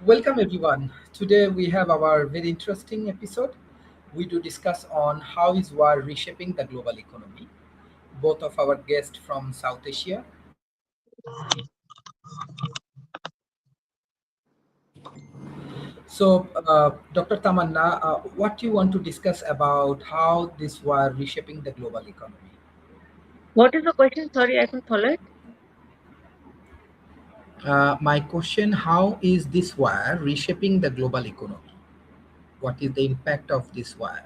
Welcome everyone. Today we have our very interesting episode. We do discuss on how is war reshaping the global economy. Both of our guests from South Asia. Dr. Tamanna, what you want to discuss about how this war reshaping the global economy? What is the question? Sorry, I couldn't follow it. My question: how is this war reshaping the global economy? What is the impact of this war?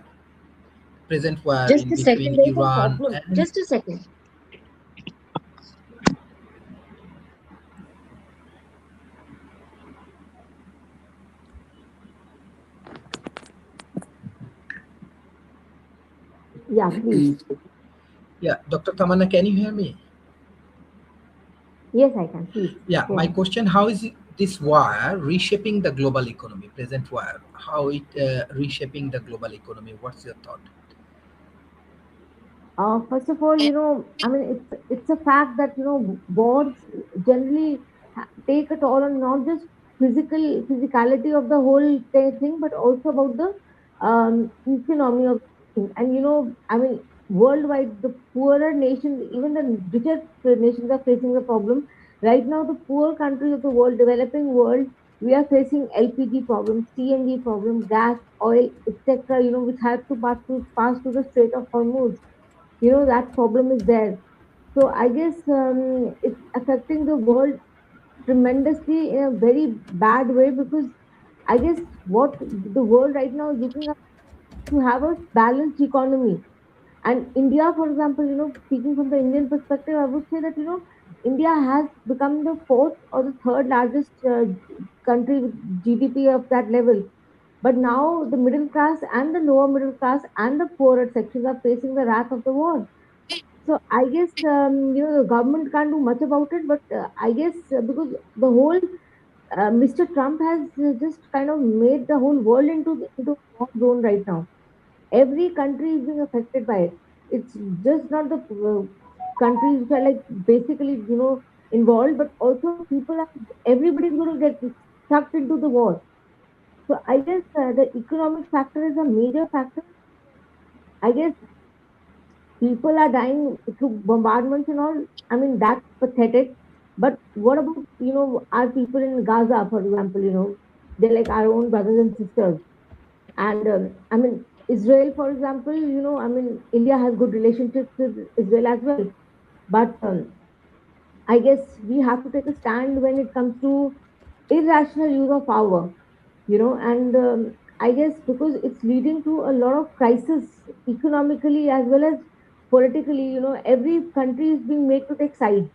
Present war Just in a second, between there's some Iran problem. and Just a second. Yeah, please. yeah, Dr. Tamanna, can you hear me? Yes, I can. Please Yeah, go my ahead. question: how is this war reshaping the global economy? Present war, how it reshaping the global economy? What's your thought? First of all, I mean, it's a fact that wars generally take a toll on not just physicality of the whole thing, but also about the economy of thing. And I mean, worldwide, the poorer nations, even the richer nations, are facing the problem. Right now, the poor countries of the world, developing world, we are facing LPG problems, CNG problem, gas, oil, etc. Which have to pass through the Strait of Hormuz. That problem is there. So I guess it's affecting the world tremendously in a very bad way, because I guess what the world right now is looking at, to have a balanced economy. And India, for example, speaking from the Indian perspective, I would say that India has become the fourth or the third largest country with GDP of that level. But now the middle class and the lower middle class and the poorer sections are facing the wrath of the war. So I guess the government can't do much about it, but I guess because the whole Mr. Trump has just kind of made the whole world into a war zone right now. Every country is being affected by it. It's just not the countries which are like basically involved, but also people are. Everybody's going to get sucked into the war. So I guess the economic factor is a major factor. I guess people are dying through bombardments and all. I mean, that's pathetic. But what about, our people in Gaza, for example, they're like our own brothers and sisters. And I mean, Israel, for example, I mean, India has good relationships with Israel as well. But I guess we have to take a stand when it comes to irrational use of power, and I guess because it's leading to a lot of crisis economically as well as politically. Every country is being made to take sides.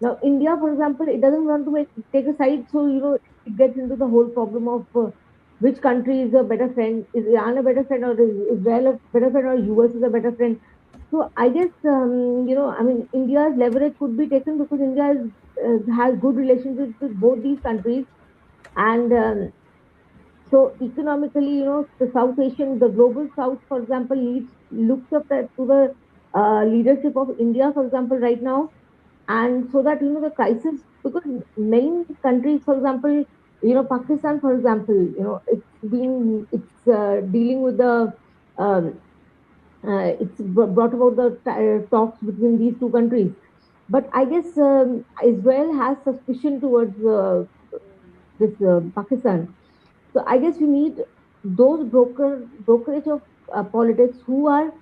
Now, India, for example, it doesn't want to take a side, so it gets into the whole problem of which country is a better friend. Is Iran a better friend, or is Israel a better friend, or US is a better friend? So I guess I mean, India's leverage could be taken because India has good relationships with both these countries. And so economically, the South Asian, the global South, for example, looks up to the leadership of India, for example, right now. And so that the crisis, because many countries, for example, Pakistan, for example, it's dealing with the um, brought about the talks between these two countries. But I guess Israel has suspicion towards this Pakistan. So I guess we need those brokerage of politics who are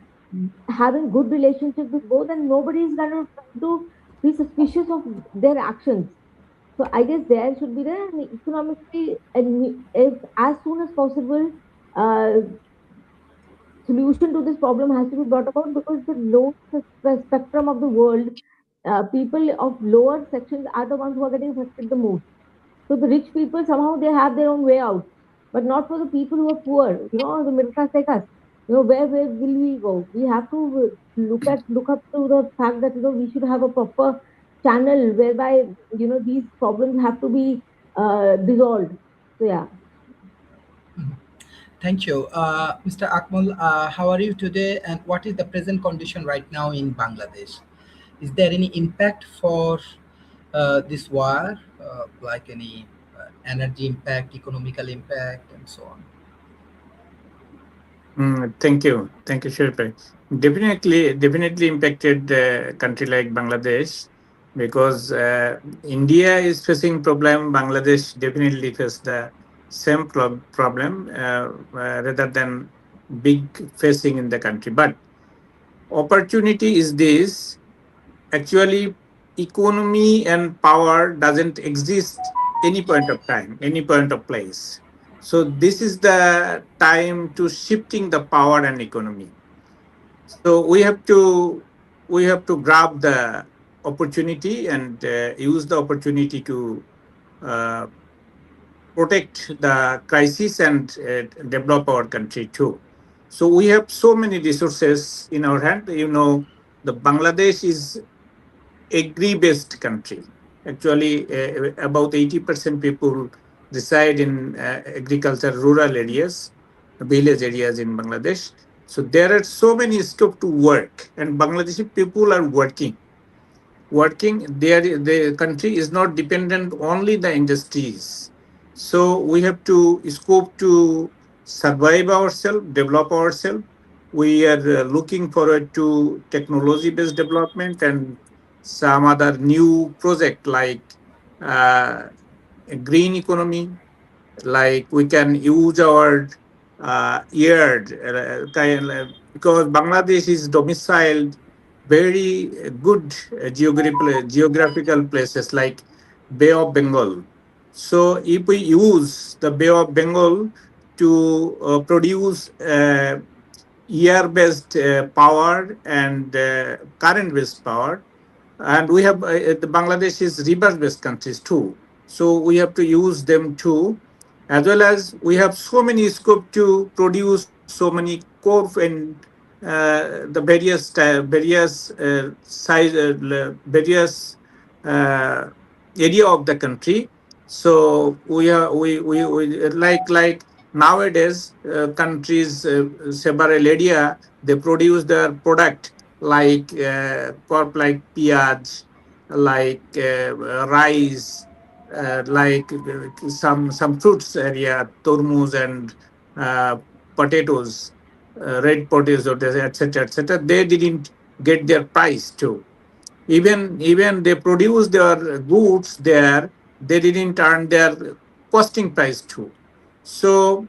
having good relationships with both, and nobody is going to be suspicious of their actions. So I guess there should be there, and economically, and if as soon as possible, uh, solution to this problem has to be brought about, because the low spectrum of the world, people of lower sections are the ones who are getting affected the most. So the rich people somehow they have their own way out, but not for the people who are poor, or the middle class like us. Where will we go? We have to look up to the fact that we should have a proper channel whereby these problems have to be dissolved. So yeah. Thank you, Mr. Akmal. How are you today, and what is the present condition right now in Bangladesh? Is there any impact for this war, like any energy impact, economical impact, and so on. Thank you, Shilpa. Definitely impacted country like Bangladesh because India is facing problem. Bangladesh definitely face the same problem rather than big facing in the country. But opportunity is this actually economy and power doesn't exist any point of time, any point of place. So this is the time to shifting the power and economy. So we have to grab the opportunity and use the opportunity to uh, protect the crisis and develop our country too. So we have so many resources in our hand. The Bangladesh is agri-based country. Actually, about 80% people reside in agriculture rural areas, village areas in Bangladesh. So there are so many scope to work, and Bangladeshi people are working there. The country is not dependent only the industries. So we have to scope to survive ourselves, develop ourselves. We are looking forward to technology based development and some other new project like uh, a green economy, like we can use our yard because Bangladesh is domiciled very good geographical places like Bay of Bengal. So if we use the Bay of Bengal to produce air-based power and current-based power, and we have the Bangladesh is river-based countries too. So we have to use them too, as well as we have so many scope to produce so many core and the various size various uh, area of the country. So we like nowadays countries several area they produce their product like crop like piyaj, like rice, like some fruits area, tormuz and uh, potatoes, red potatoes, etc., etc. They didn't get their price too. Even they produce their goods there, they didn't earn their costing price too. So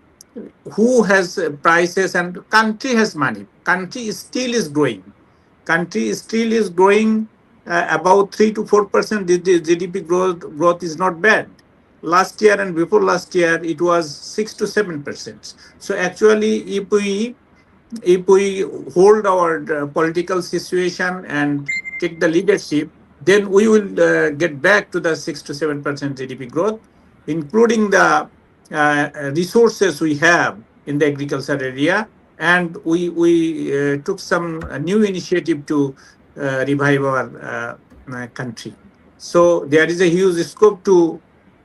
who has prices and country has money, country still is growing, country still is growing about 3 to 4%. The GDP growth is not bad. Last year and before last year it was 6 to 7%. So actually if we hold our political situation and take the leadership, then we will get back to the 6 to 7% GDP growth, including the resources we have in the agriculture area. And we took some new initiative to revive our country. So there is a huge scope to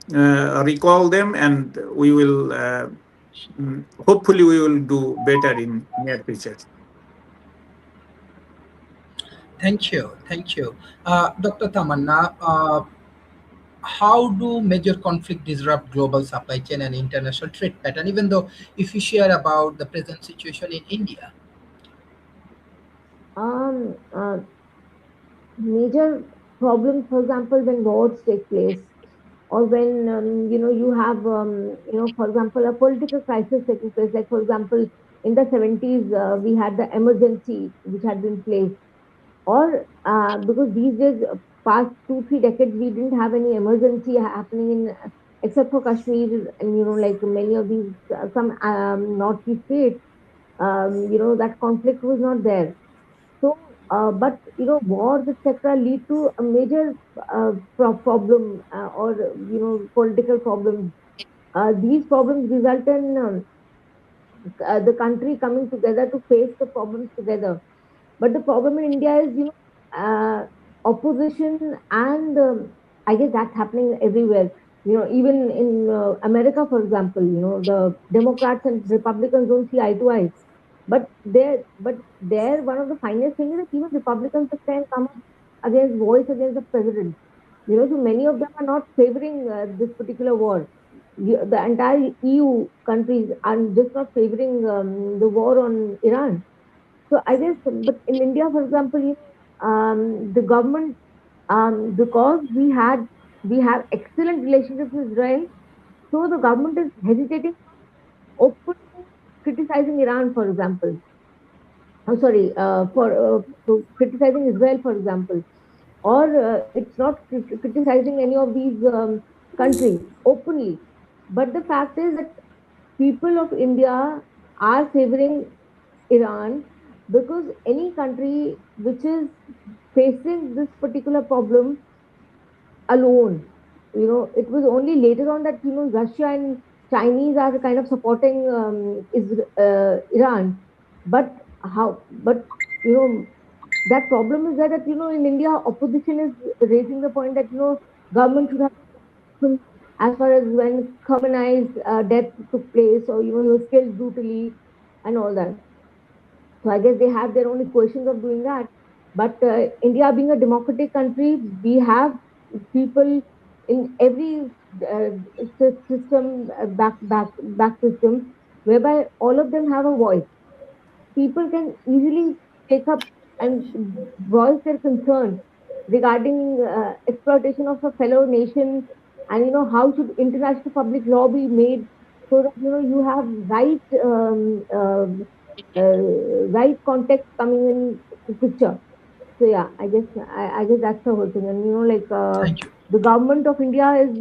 recall them, and we will. Hopefully, we will do better in near future. Thank you, thank you, Dr. Tamanna. How do major conflict disrupt global supply chain and international trade pattern? Even though, if you share about the present situation in India. Um, Major problems, for example, when wars take place, or when you have for example, a political crisis taking place. Like for example, in the 70s, we had the emergency which had been placed, or because these days, past 2 3 decades, we didn't have any emergency happening in except for Kashmir, and like many of these some northeast states, that conflict was not there. So, but wars, etc., lead to a major problem, or political problems. These problems result in the country coming together to face the problems together. But the problem in India is, opposition, and I guess that's happening everywhere. Even in America, for example, the Democrats and Republicans don't see eye to eye. But there, one of the finest things is that even Republicans can come up against voice against the president. So many of them are not favoring this particular war. The entire EU countries are just not favoring the war on Iran. So I guess, but in India, for example, the government, because we have excellent relationships with Israel, so the government is hesitating openly criticizing Iran, for example. I'm sorry, for criticizing Israel, for example, or it's not criticizing any of these countries openly. But the fact is that people of India are favoring Iran because any country which is facing this particular problem alone, it was only later on that Russia and Chinese are kind of supporting Iran. But but you know that problem is there that in India opposition is raising the point that government should have been as far as when Khamenei's death took place, or he was killed brutally and all that. So I guess they have their own equations of doing that. But India being a democratic country, we have people in every uh, system, back system, whereby all of them have a voice. People can easily take up and voice their concern regarding exploitation of a fellow nation, and how should international public law be made so that you have right context coming in the picture. So yeah, I guess that's the whole thing. And like Thank you. the government of India is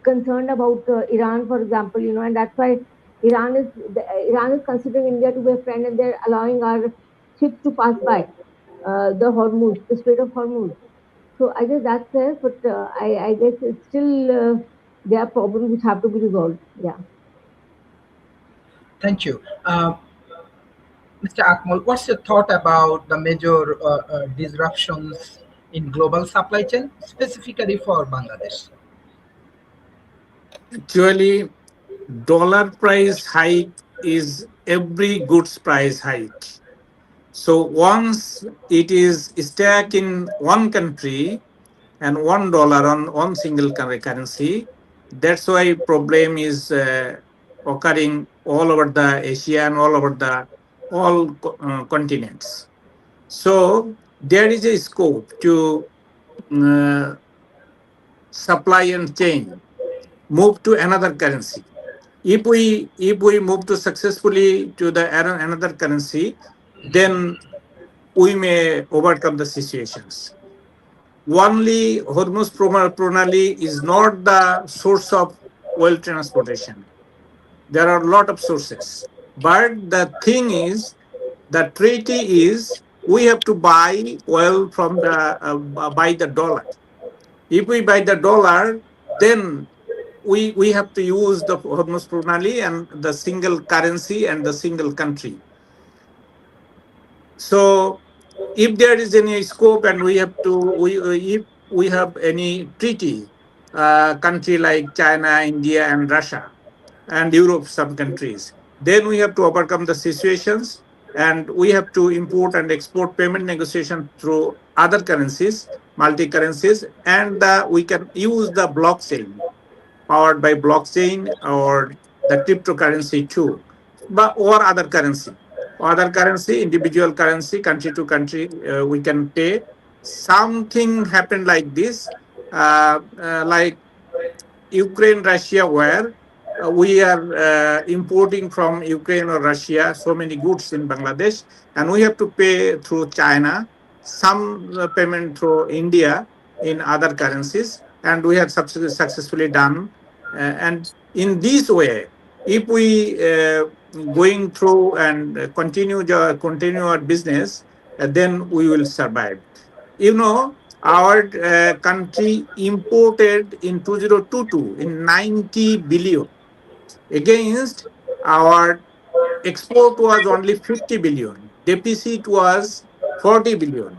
concerned about Iran, for example, and that's why Iran is considering India to be a friend, and they're allowing our ships to pass by the Strait of Hormuz. So I guess that's there, but I guess it's still there are problems which have to be resolved. Yeah. Thank you. Mr. Akmal, what's your thought about the major disruptions in global supply chain, specifically for Bangladesh? Actually, dollar price hike is every goods price hike. So once it is stuck in one country and $1 on one single currency, that's why problem is occurring all over the Asia and all over the all continents. So there is a scope to uh, supply and chain move to another currency. If we move to successfully to the another currency, then we may overcome the situations. Only Hormuz Pranali is not the source of oil transportation. There are a lot of sources. But the thing is, the treaty is we have to buy oil from the buy the dollar. If we buy the dollar, then we have to use the Hormuz Pranali and the single currency and the single country. So if there is any scope and we have to if we have any treaty, country like China, India, and Russia, and Europe, some countries, then we have to overcome the situations, and we have to import and export payment negotiation through other currencies, multi currencies, and we can use the blockchain powered by blockchain or the cryptocurrency too, but or other currency, individual currency, country to country, we can pay. Something happened like this, like Ukraine Russia where we are importing from Ukraine or Russia so many goods in Bangladesh, and we have to pay through China, some payment through India in other currencies, and we have successfully done. And in this way, if we going through and continue our business, then we will survive. Our country imported in 2022 in 90 billion against our export was only 50 billion. Deficit was 40 billion.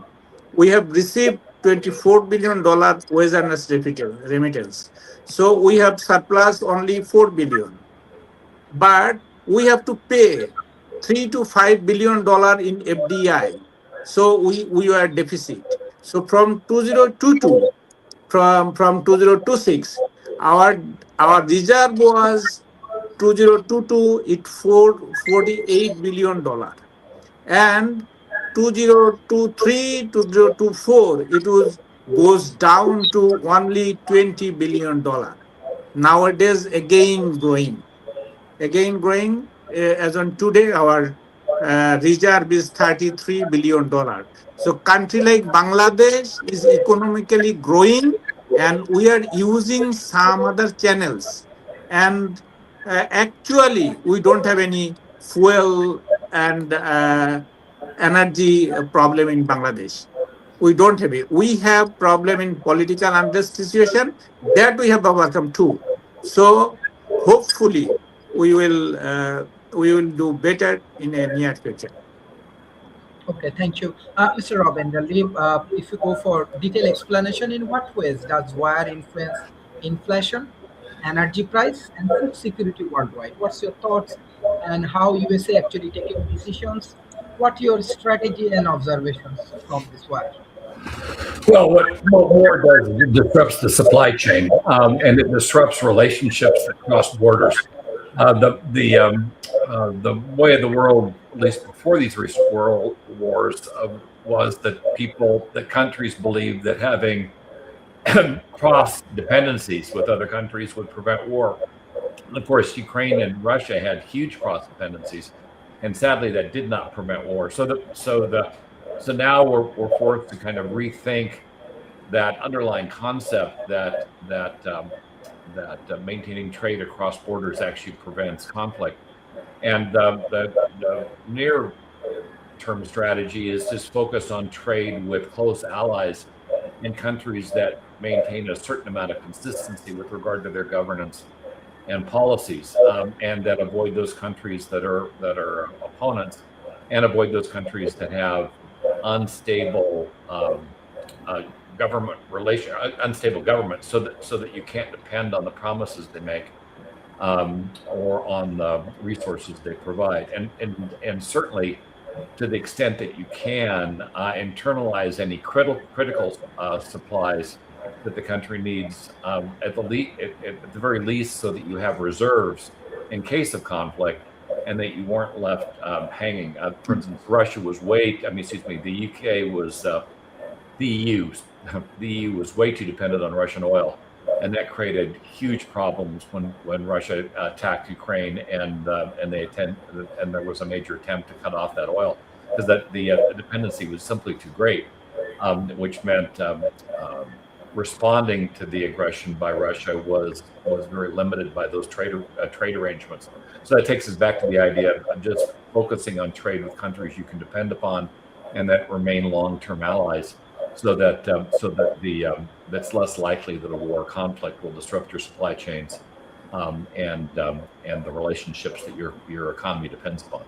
We have received $24 billion wage and remittance. So we have surplus only 4 billion. But we have to pay $3 to $5 billion in FDI. So we are deficit. So from 2022, from 2026, Our our reserve was 2022 it 48 billion dollar, and 2023 2024 it was goes down to only 20 billion dollar. Nowadays again growing. As on today, our reserve is 33 billion dollar. So country like Bangladesh is economically growing, and we are using some other channels. And actually, we don't have any fuel and energy problem in Bangladesh. We don't have it. We have problem in political unrest situation that we have overcome too. So hopefully we will do better in a near future. Okay, thank you. Mr. Robin, if you go for detailed explanation, in what ways does war influence inflation, energy price, and food security worldwide? What's your thoughts and how USA actually taking decisions? What your strategy and observations from this war? Well, what war does is it disrupts the supply chain, and it disrupts relationships that cross borders. The way of the world, at least before these recent world wars, was that countries believed that having cross dependencies with other countries would prevent war. And of course, Ukraine and Russia had huge cross dependencies, and sadly, that did not prevent war. So now we're forced to kind of rethink that underlying concept that maintaining trade across borders actually prevents conflict. And the near term strategy is just focus on trade with close allies in countries that maintain a certain amount of consistency with regard to their governance and policies, and that avoid those countries that are opponents, and avoid those countries that have unstable unstable government, so that you can't depend on the promises they make, or on the resources they provide, and certainly to the extent that you can internalize any critical supplies that the country needs, at the very least, so that you have reserves in case of conflict, and that you weren't left hanging. For instance, Russia was the UK was the EU. The EU was way too dependent on Russian oil, and that created huge problems when Russia attacked Ukraine, and there was a major attempt to cut off that oil, because the dependency was simply too great, which meant responding to the aggression by Russia was very limited by those trade arrangements. So that takes us back to the idea of just focusing on trade with countries you can depend upon and that remain long-term allies, so that that's less likely that a war or conflict will disrupt your supply chains, and the relationships that your economy depends upon.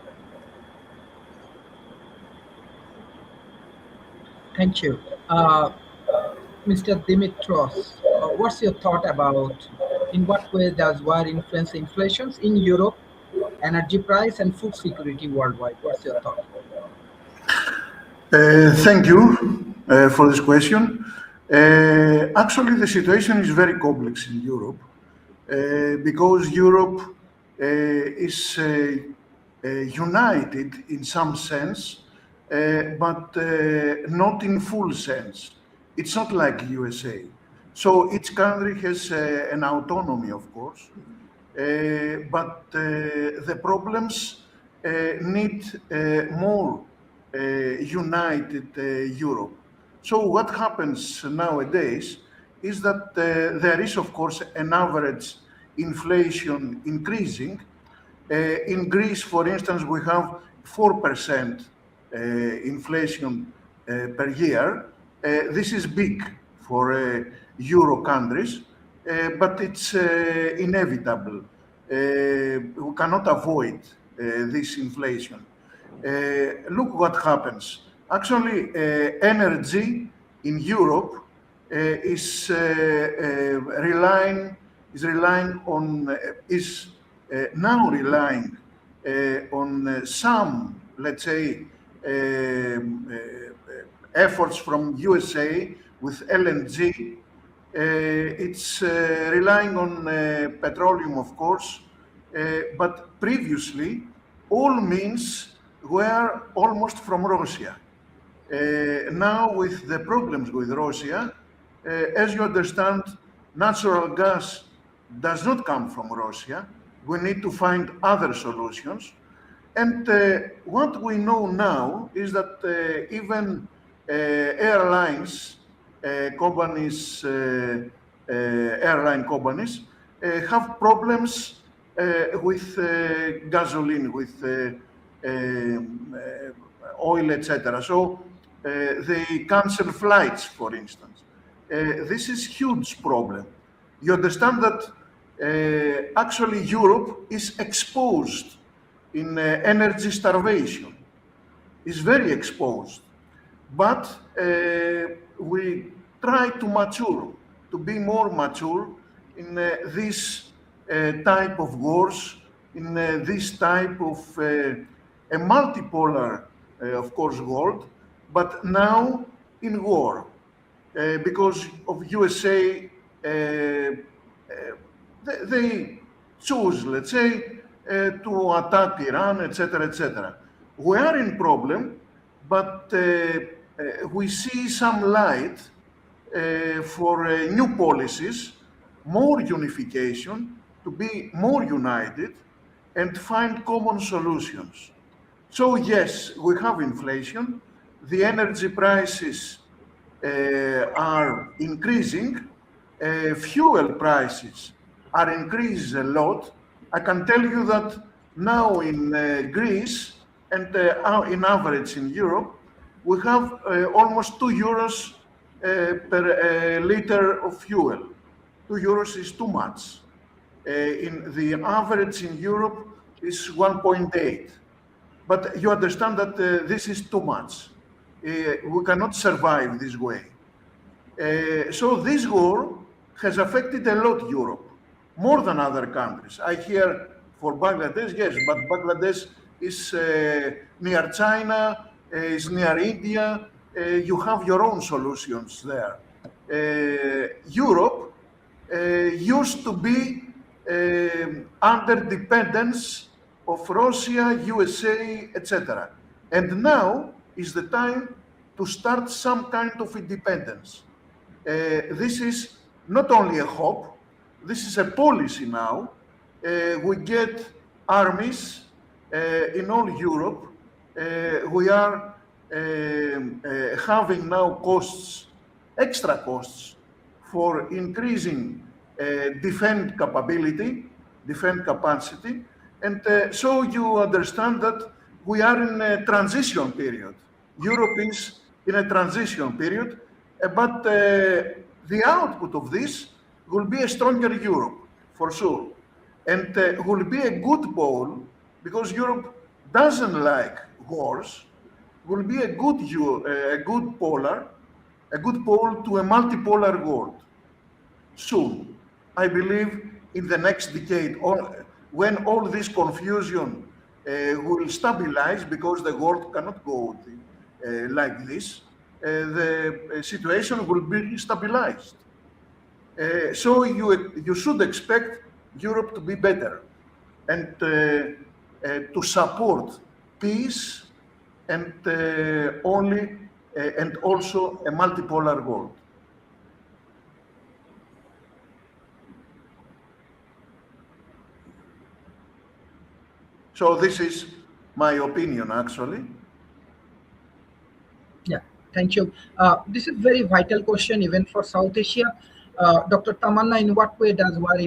Thank you. Mr. Dimitros, what's your thought about in what way does war influence inflations in Europe, energy price, and food security worldwide? What's your thought? Thank you for this question. Actually, the situation is very complex in Europe, because Europe is united in some sense, but not in full sense. It's not like USA. So each country has an autonomy, of course, but the problems need more united Europe. So what happens nowadays is that there is, of course, an average inflation increasing. In Greece, for instance, we have 4% inflation per year. This is big for Euro countries, but it's inevitable. We cannot avoid this inflation. Look what happens. Actually, energy in Europe is now relying on some, let's say, efforts from USA with LNG, It's relying on petroleum, of course, but previously all means were almost from Russia. Now, with the problems with Russia, as you understand, natural gas does not come from Russia. We need to find other solutions. And what we know now is that even airline companies have problems with gasoline, with oil, etc. So they cancel flights, for instance. This is huge problem. You understand that actually Europe is exposed in energy starvation, is very exposed. But we try to mature, to be more mature in this type of wars, in this type of a multipolar, of course, world, but now in war, because of USA, they choose, let's say, to attack Iran, etc., etc. We are in problem, but we see some light for new policies, more unification, to be more united and find common solutions. So yes, we have inflation. The energy prices are increasing. Fuel prices are increased a lot. I can tell you that now in Greece and in average in Europe, we have almost 2 euros per liter of fuel. 2 euros is too much. In the average in Europe is 1.8. But you understand that this is too much. We cannot survive this way. So this war has affected a lot Europe, more than other countries. I hear for Bangladesh, yes, but Bangladesh is near China, is near India. You have your own solutions there. Europe used to be under dependence of Russia, USA, etc. And now is the time to start some kind of independence. This is not only a hope, this is a policy now. We get armies in all Europe. We are having now costs, extra costs for increasing defense capability, defense capacity. And so you understand that we are in a transition period. Europe is in a transition period, but the output of this will be a stronger Europe, for sure. And will be a good pole, because Europe doesn't like wars, will be a good pole to a multipolar world soon. I believe in the next decade, or when all this confusion will stabilize, because the world cannot go like this, the situation will be stabilized. So you should expect Europe to be better and to support peace and only and also a multipolar world. So this is my opinion, actually. Yeah, thank you. This is very vital question even for South Asia. Dr. Tamanna, in what way does war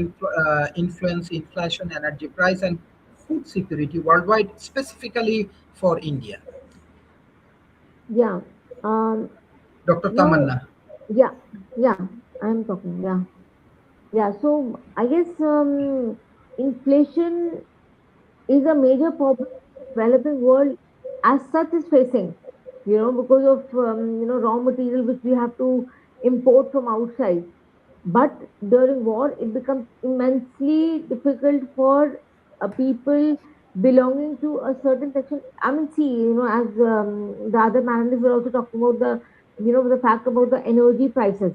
influence inflation, energy price, and food security worldwide, specifically for India? Yeah. Um, Dr. no, Tamanna. yeah, yeah, I'm talking. Yeah. Yeah. So I guess inflation is a major problem developing world as such is facing, because of raw material which we have to import from outside. But during war it becomes immensely difficult for people belonging to a certain section. I mean, see, as the other panelists were also talking about the fact about the energy prices.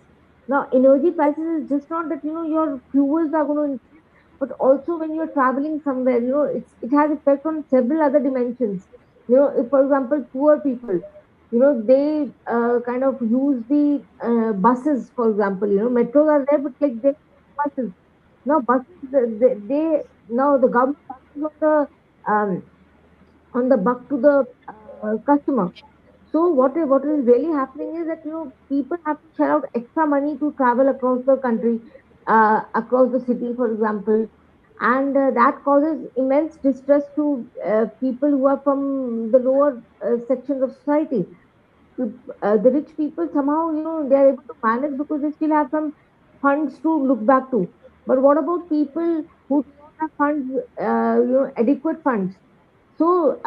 Now, energy prices is just not that your fuels are going to increase, but also when you're traveling somewhere, it has effect on several other dimensions. If for example, poor people, they kind of use the buses, for example. Metros are there, but like they buses. Now, buses, they now the government passes on the buck to the customer. So what is really happening is that people have to shell out extra money to travel across the country, across the city, for example, and that causes immense distress to people who are from the lower sections of society. The rich people somehow they are able to manage because they still have some funds to look back to. But what about people who do not have funds, adequate funds? So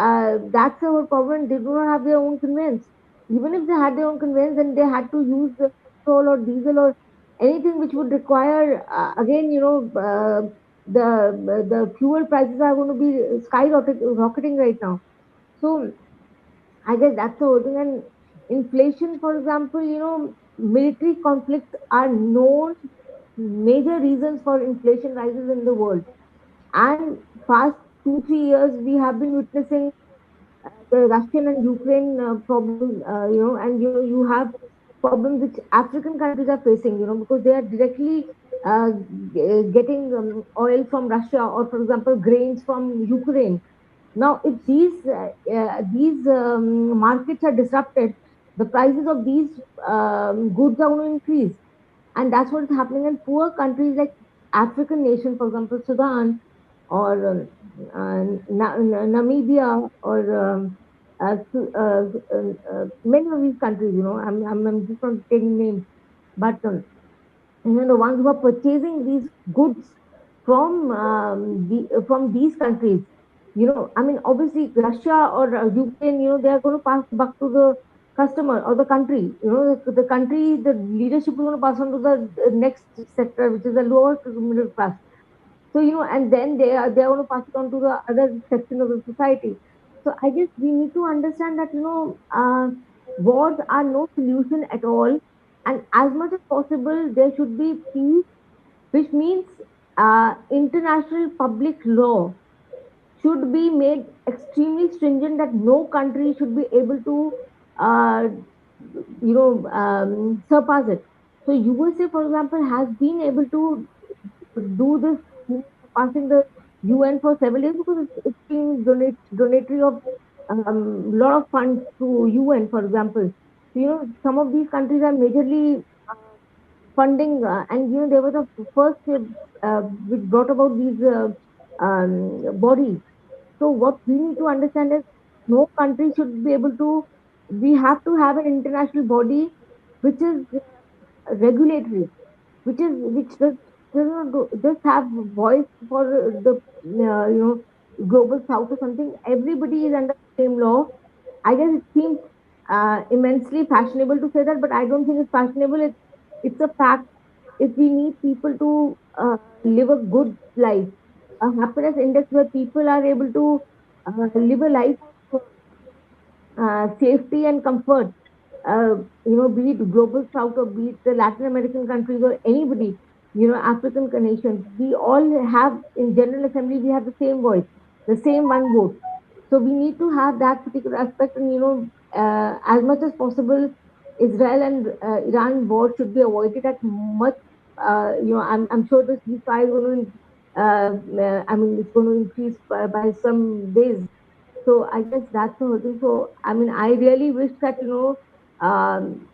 that's our problem. They do not have their own conveyance. Even if they had their own conveyance, then they had to use the petrol or diesel or anything which would require again, the fuel prices are going to be rocketing right now. So I guess that's the whole thing. And inflation, for example, military conflicts are known major reasons for inflation rises in the world. And past 2 3 years, we have been witnessing the Russian and Ukraine problems, and you have problems which African countries are facing, because they are directly getting oil from Russia or, for example, grains from Ukraine. Now, if these markets are disrupted, the prices of these goods are going to increase, and that's what is happening in poor countries like African nations, for example, Sudan or Namibia or many of these countries. I'm just not taking names, but the ones who are purchasing these goods from these countries. I mean, obviously, Russia or Ukraine, they are going to pass back to the customer or the country. The country, the leadership is going to pass on to the next sector, which is the lower middle class. So and then they are going to pass it on to the other section of the society. So I guess we need to understand that wars are no solution at all, and as much as possible there should be peace, which means international public law should be made extremely stringent, that no country should be able to uh, surpass it. So USA, for example, has been able to do this, passing the UN for several years, because it's been donatory of lot of funds to UN, for example. So, some of these countries are majorly funding, and they were the first which brought about these bodies. So what we need to understand is no country should be able to. We have to have an international body which is regulatory, which does not just have voice for the global south or something. Everybody is under the same law. I guess it seems immensely fashionable to say that, but I don't think it's fashionable. It's a fact. If we need people to live a good life, a happiness index where people are able to live a life of safety and comfort, be it global south or be it the Latin American countries or anybody, African nations, we all have in General Assembly, we have the same voice, the same one vote. So we need to have that particular aspect, and as much as possible, Israel and Iran war should be avoided at much. I'm sure the ceasefire is going to. I mean, it's going to increase by some days. So I guess that's the whole thing. So I mean, I really wish that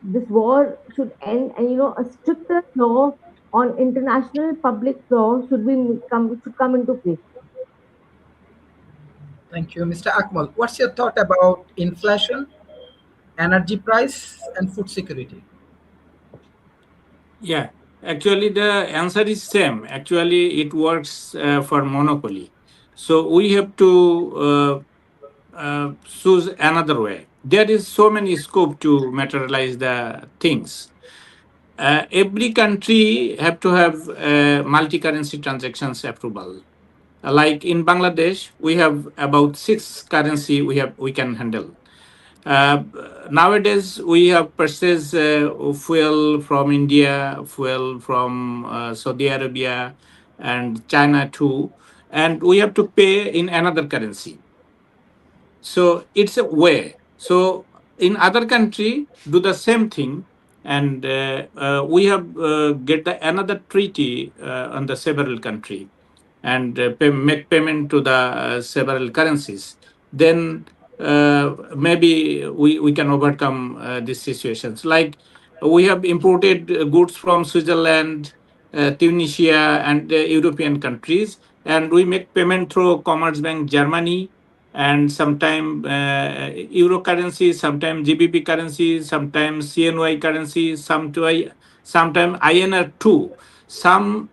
this war should end, and a stricter law on international public law should come into place. Thank you, Mr. Akmal. What's your thought about inflation, energy price, and food security? Yeah, actually, the answer is same. Actually, it works for monopoly. So we have to choose another way. There is so many scope to materialize the things. Every country have to have multi-currency transactions approval. Like in Bangladesh, we have about six currency we can handle. Uh, Nowadays, we have purchased fuel from India, fuel from Saudi Arabia, and China too, and we have to pay in another currency. So it's a way. So in other country, do the same thing, and we have get another treaty on the several country, and make payment to the several currencies. Then maybe we can overcome these situations. Like we have imported goods from Switzerland, Tunisia, and European countries, and we make payment through Commerce Bank Germany, and sometime euro currency, sometimes GBP currency, sometimes CNY currency, sometime INR too. Some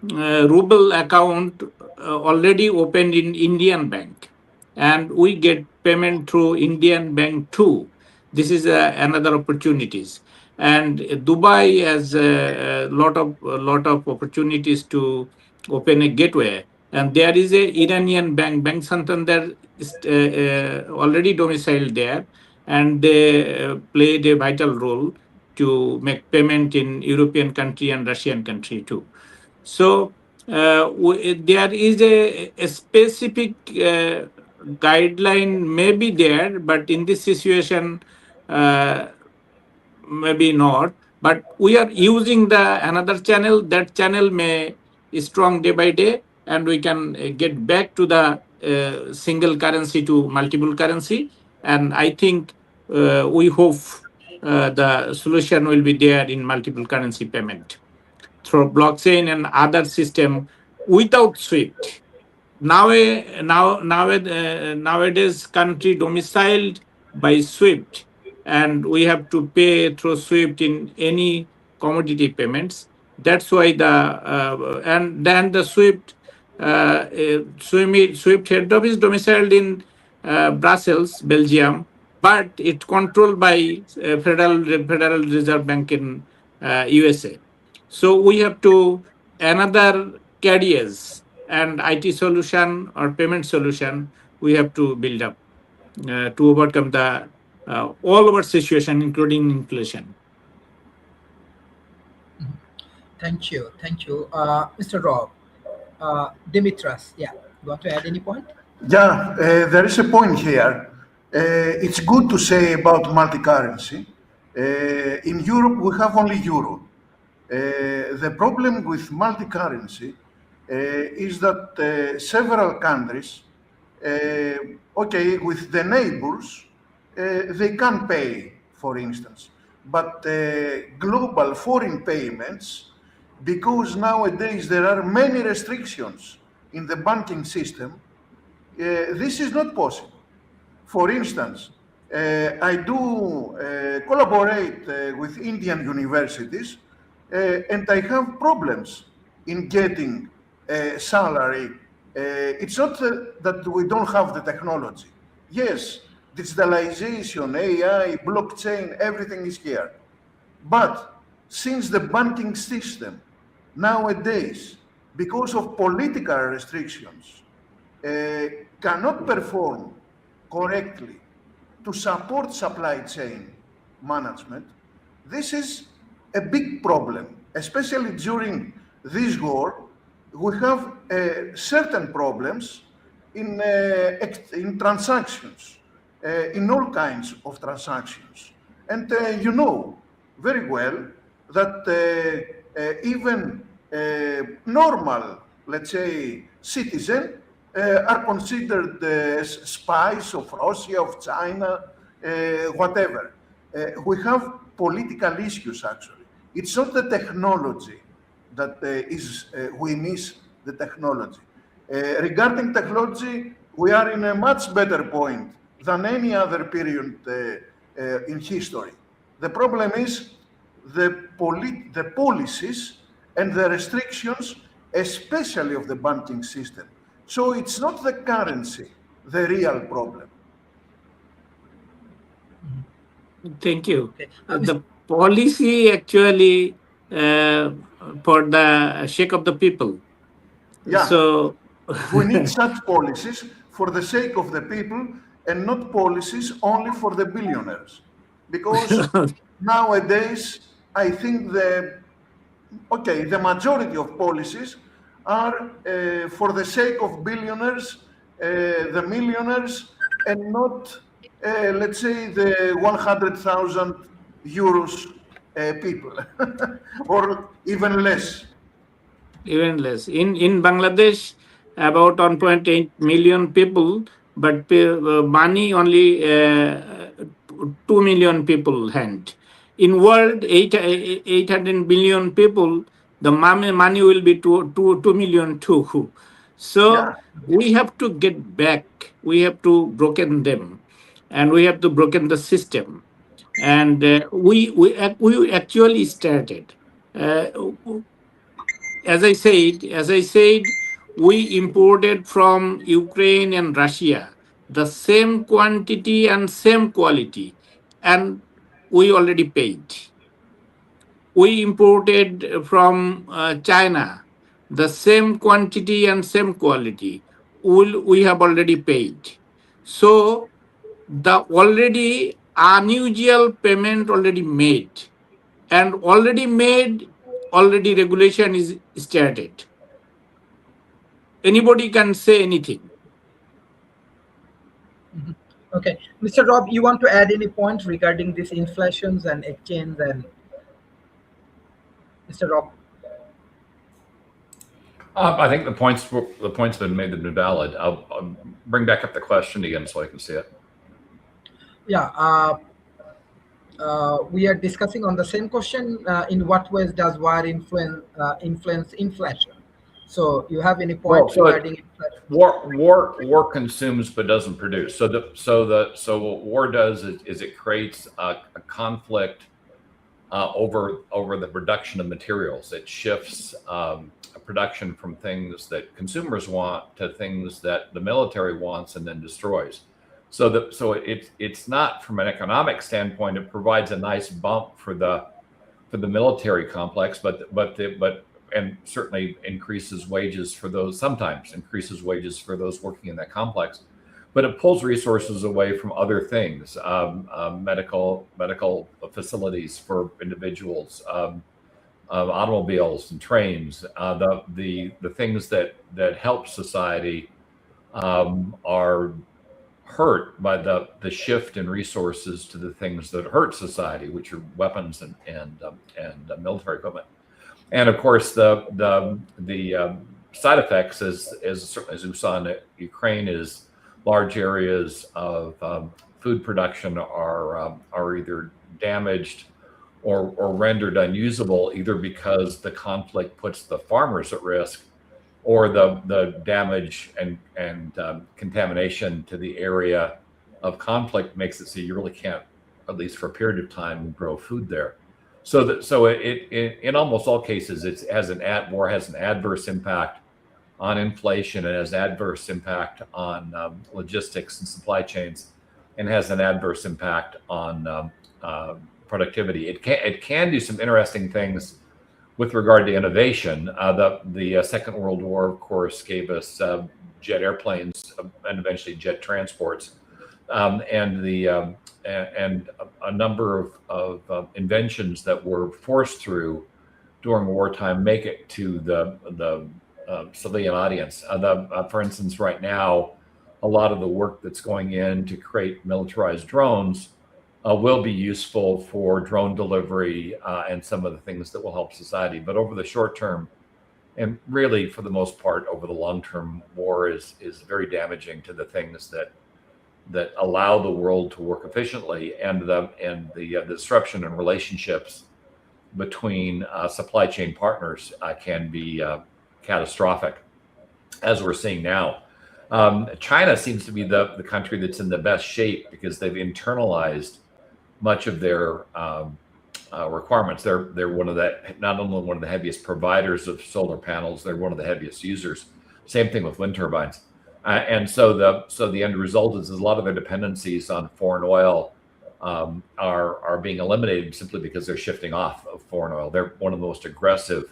ruble account already opened in Indian bank, and we get payment through Indian bank too. This is another opportunities, and Dubai has a lot of opportunities to open a gateway. And there is a Iranian bank, Bank Santander, is already domiciled there, and they played a vital role to make payment in European country and Russian country too. So there is a specific guideline may be there, but in this situation, uh, maybe not. But we are using the another channel. That channel may is strong day by day, and we can get back to the single currency to multiple currency. And I think we hope the solution will be there in multiple currency payment through blockchain and other system without SWIFT. Nowadays, country domiciled by SWIFT, and we have to pay through SWIFT in any commodity payments. That's why and then the SWIFT head office domiciled in Brussels, Belgium, but it's controlled by Federal Reserve Bank in USA. So we have to another carriers and IT solution or payment solution we have to build up to overcome the all our situation, including inflation. Thank you, Mr. Rob. Dimitras, yeah, you want to add any point? Yeah, there is a point here. It's good to say about multi-currency. In Europe, we have only euro. The problem with multi-currency is that several countries, okay, with the neighbors, they can pay, for instance. But global foreign payments, because nowadays there are many restrictions in the banking system, this is not possible. For instance, I do collaborate with Indian universities, and I have problems in getting a salary. It's not that we don't have the technology. Yes, digitalization, AI, blockchain, everything is here. But since the banking system nowadays, because of political restrictions, cannot perform correctly to support supply chain management, this is a big problem, especially during this war. We have certain problems in transactions, in all kinds of transactions. And you know very well that even normal, let's say, citizen are considered spies of Russia, of China, whatever. We have political issues, actually. It's not the technology that we miss the technology. Regarding technology, we are in a much better point than any other period in history. The problem is the policies and the restrictions, especially of the banking system. So it's not the currency, the real problem. Thank you. Okay. The policy actually uh, for the sake of the people. Yeah, So we need such policies for the sake of the people, and not policies only for the billionaires. Because nowadays, I think the majority of policies are for the sake of billionaires, the millionaires, and not, let's say, the 100,000 euros people, or even less. Even less. In Bangladesh, about 1.8 million people, but money only 2 million people hand. In world, 800 billion people, the money will be 2 million too. So Yeah, we have to get back. We have to broken them, and we have to broken the system. And we actually started. Uh, as I said, we imported from Ukraine and Russia the same quantity and same quality, and we already paid. We imported from China the same quantity and same quality. We have already paid. So the already unusual payment already made, and already regulation is started. Anybody can say anything. Okay, Mr. Rob, you want to add any points regarding these inflations and exchange and Mr. Rob? I think the points have been made have been valid. I'll bring back up the question again so I can see it. Yeah, we are discussing on the same question. In what ways does war influence inflation? So, you have any Well, points so regarding inflation? war consumes but doesn't produce. So what war does is it creates a conflict over the production of materials. It shifts a production from things that consumers want to things that the military wants and then destroys. It's not, from an economic standpoint, it provides a nice bump for the military complex, but and certainly increases wages for those, sometimes increases wages for those working in that complex, but it pulls resources away from other things, medical facilities for individuals, automobiles and trains. The things that help society are hurt by the shift in resources to the things that hurt society, which are weapons and military equipment. And of course, the side effects, as we saw in Ukraine, is large areas of food production are either damaged or rendered unusable, either because the conflict puts the farmers at risk, or the damage and contamination to the area of conflict makes it so you really can't, at least for a period of time, grow food there. So it in almost all cases, war has an adverse impact on inflation, and has adverse impact on logistics and supply chains, and has an adverse impact on productivity. It can do some interesting things with regard to innovation. The Second World War, of course, gave us jet airplanes and eventually jet transports, and a number of inventions that were forced through during wartime make it to the civilian audience. For instance, right now, a lot of the work that's going in to create militarized drones will be useful for drone delivery and some of the things that will help society. But over the short term, and really for the most part over the long term, war is very damaging to the things that allow the world to work efficiently, and the disruption in relationships between supply chain partners can be catastrophic, as we're seeing now. China seems to be the country that's in the best shape because they've internalized much of their requirements. They're not only one of the heaviest providers of solar panels, they're one of the heaviest users. Same thing with wind turbines. And so the end result is a lot of their dependencies on foreign oil are being eliminated simply because they're shifting off of foreign oil. They're one of the most aggressive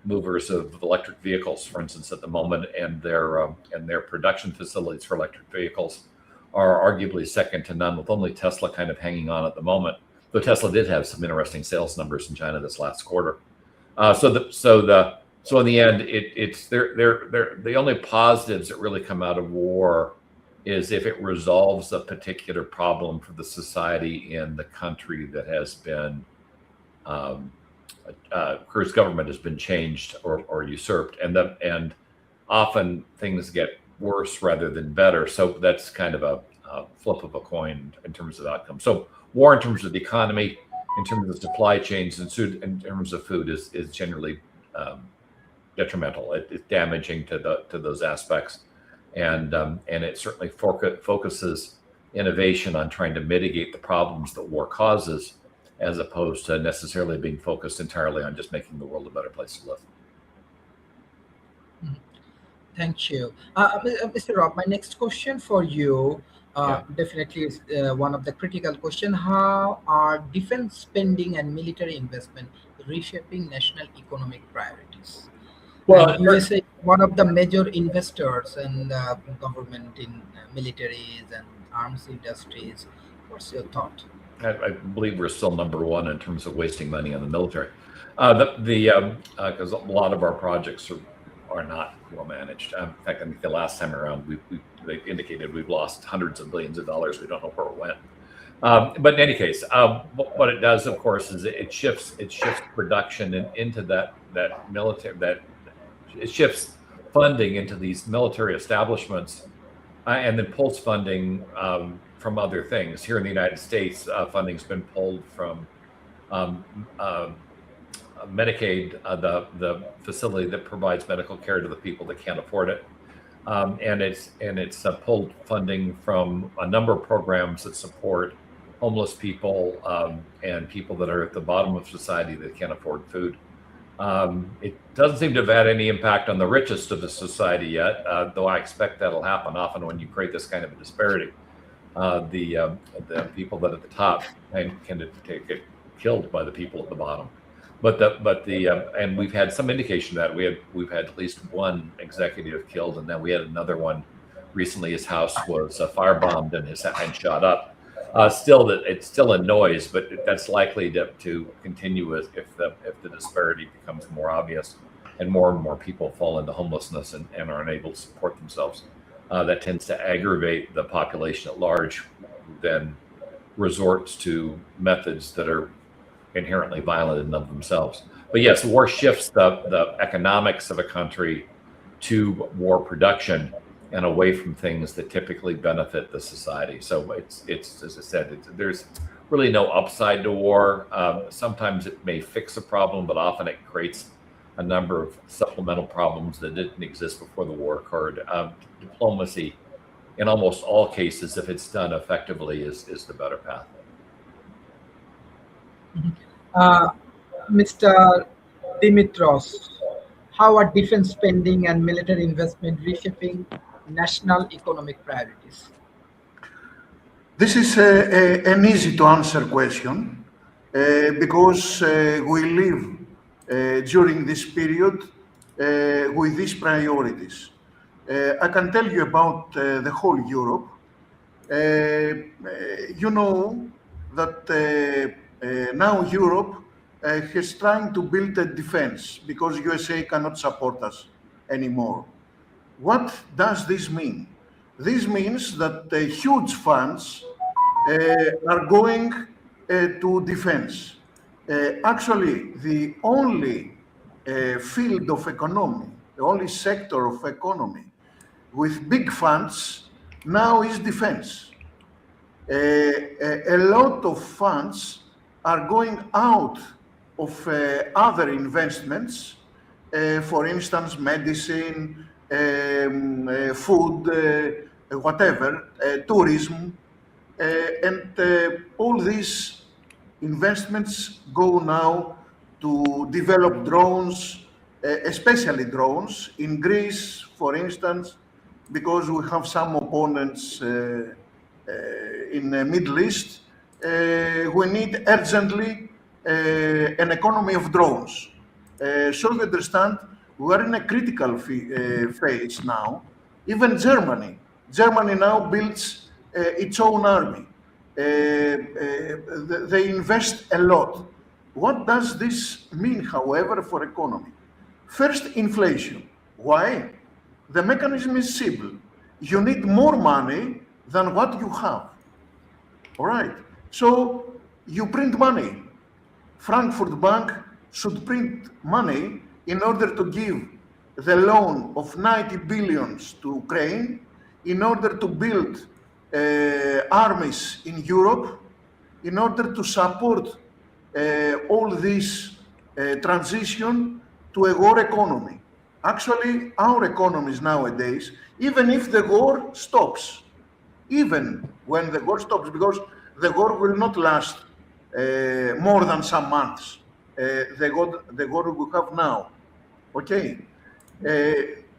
movers of electric vehicles, for instance, at the moment, and their production facilities for electric vehicles are arguably second to none, with only Tesla kind of hanging on at the moment. Though Tesla did have some interesting sales numbers in China this last quarter. So in the end, it's the only positives that really come out of war is if it resolves a particular problem for the society in the country that has been whose government has been changed or usurped, and often things get worse rather than better. So that's kind of a flip of a coin in terms of outcome. So war in terms of the economy, in terms of supply chains, and in terms of food is generally detrimental. It's damaging to those aspects, and it certainly focuses innovation on trying to mitigate the problems that war causes, as opposed to necessarily being focused entirely on just making the world a better place to live. Thank you. Mr. Rob, my next question for you definitely is one of the critical questions. How are defense spending and military investment reshaping national economic priorities? Well, USA is one of the major investors in the government in militaries and arms industries. What's your thought? I believe we're still number one in terms of wasting money on the military. Because a lot of our projects are not well managed. In fact, I think the last time around, they indicated we've lost hundreds of billions of dollars. We don't know where it went. But in any case, what it does, of course, is it shifts production into that military, that it shifts funding into these military establishments, and then pulls funding from other things. Here in the United States, funding's been pulled from Medicaid, the facility that provides medical care to the people that can't afford it, and it's pulled funding from a number of programs that support homeless people and people that are at the bottom of society that can't afford food. It doesn't seem to have had any impact on the richest of the society yet, though I expect that'll happen. Often when you create this kind of a disparity, the people that are at the top can get killed by the people at the bottom. And we've had some indication that we've had at least one executive killed, and then we had another one recently. His house was firebombed and shot up. It's still a noise, but that's likely to continue if the disparity becomes more obvious and more people fall into homelessness and are unable to support themselves. That tends to aggravate the population at large, who then resorts to methods that are inherently violent in of themselves. But yes, war shifts the economics of a country to war production and away from things that typically benefit the society. So it's as I said, there's really no upside to war. Sometimes it may fix a problem, but often it creates a number of supplemental problems that didn't exist before the war occurred. Diplomacy, in almost all cases, if it's done effectively, is the better path. Mr. Dimitros, how are defense spending and military investment reshaping national economic priorities? This is an easy to answer question because we live during this period with these priorities. I can tell you about the whole Europe. You know that now Europe is trying to build a defense because USA cannot support us anymore. What does this mean? This means that huge funds are going to defense. Actually, the only field of economy, the only sector of economy with big funds now is defense. A lot of funds are going out of other investments, for instance, medicine, food, whatever, tourism, and all these investments go now to develop drones, especially drones. In Greece, for instance, because we have some opponents in the Middle East, we need urgently an economy of drones. So you understand, we are in a critical phase now. Even Germany now builds its own army. They invest a lot. What does this mean, however, for economy? First, inflation. Why? The mechanism is simple. You need more money than what you have. All right. So you print money. Frankfurt Bank should print money in order to give the loan of 90 billions to Ukraine, in order to build armies in Europe, in order to support all this transition to a war economy. Actually, our economies nowadays, even if the war stops, even when the war stops, because the war will not last more than some months, the war we have now, okay?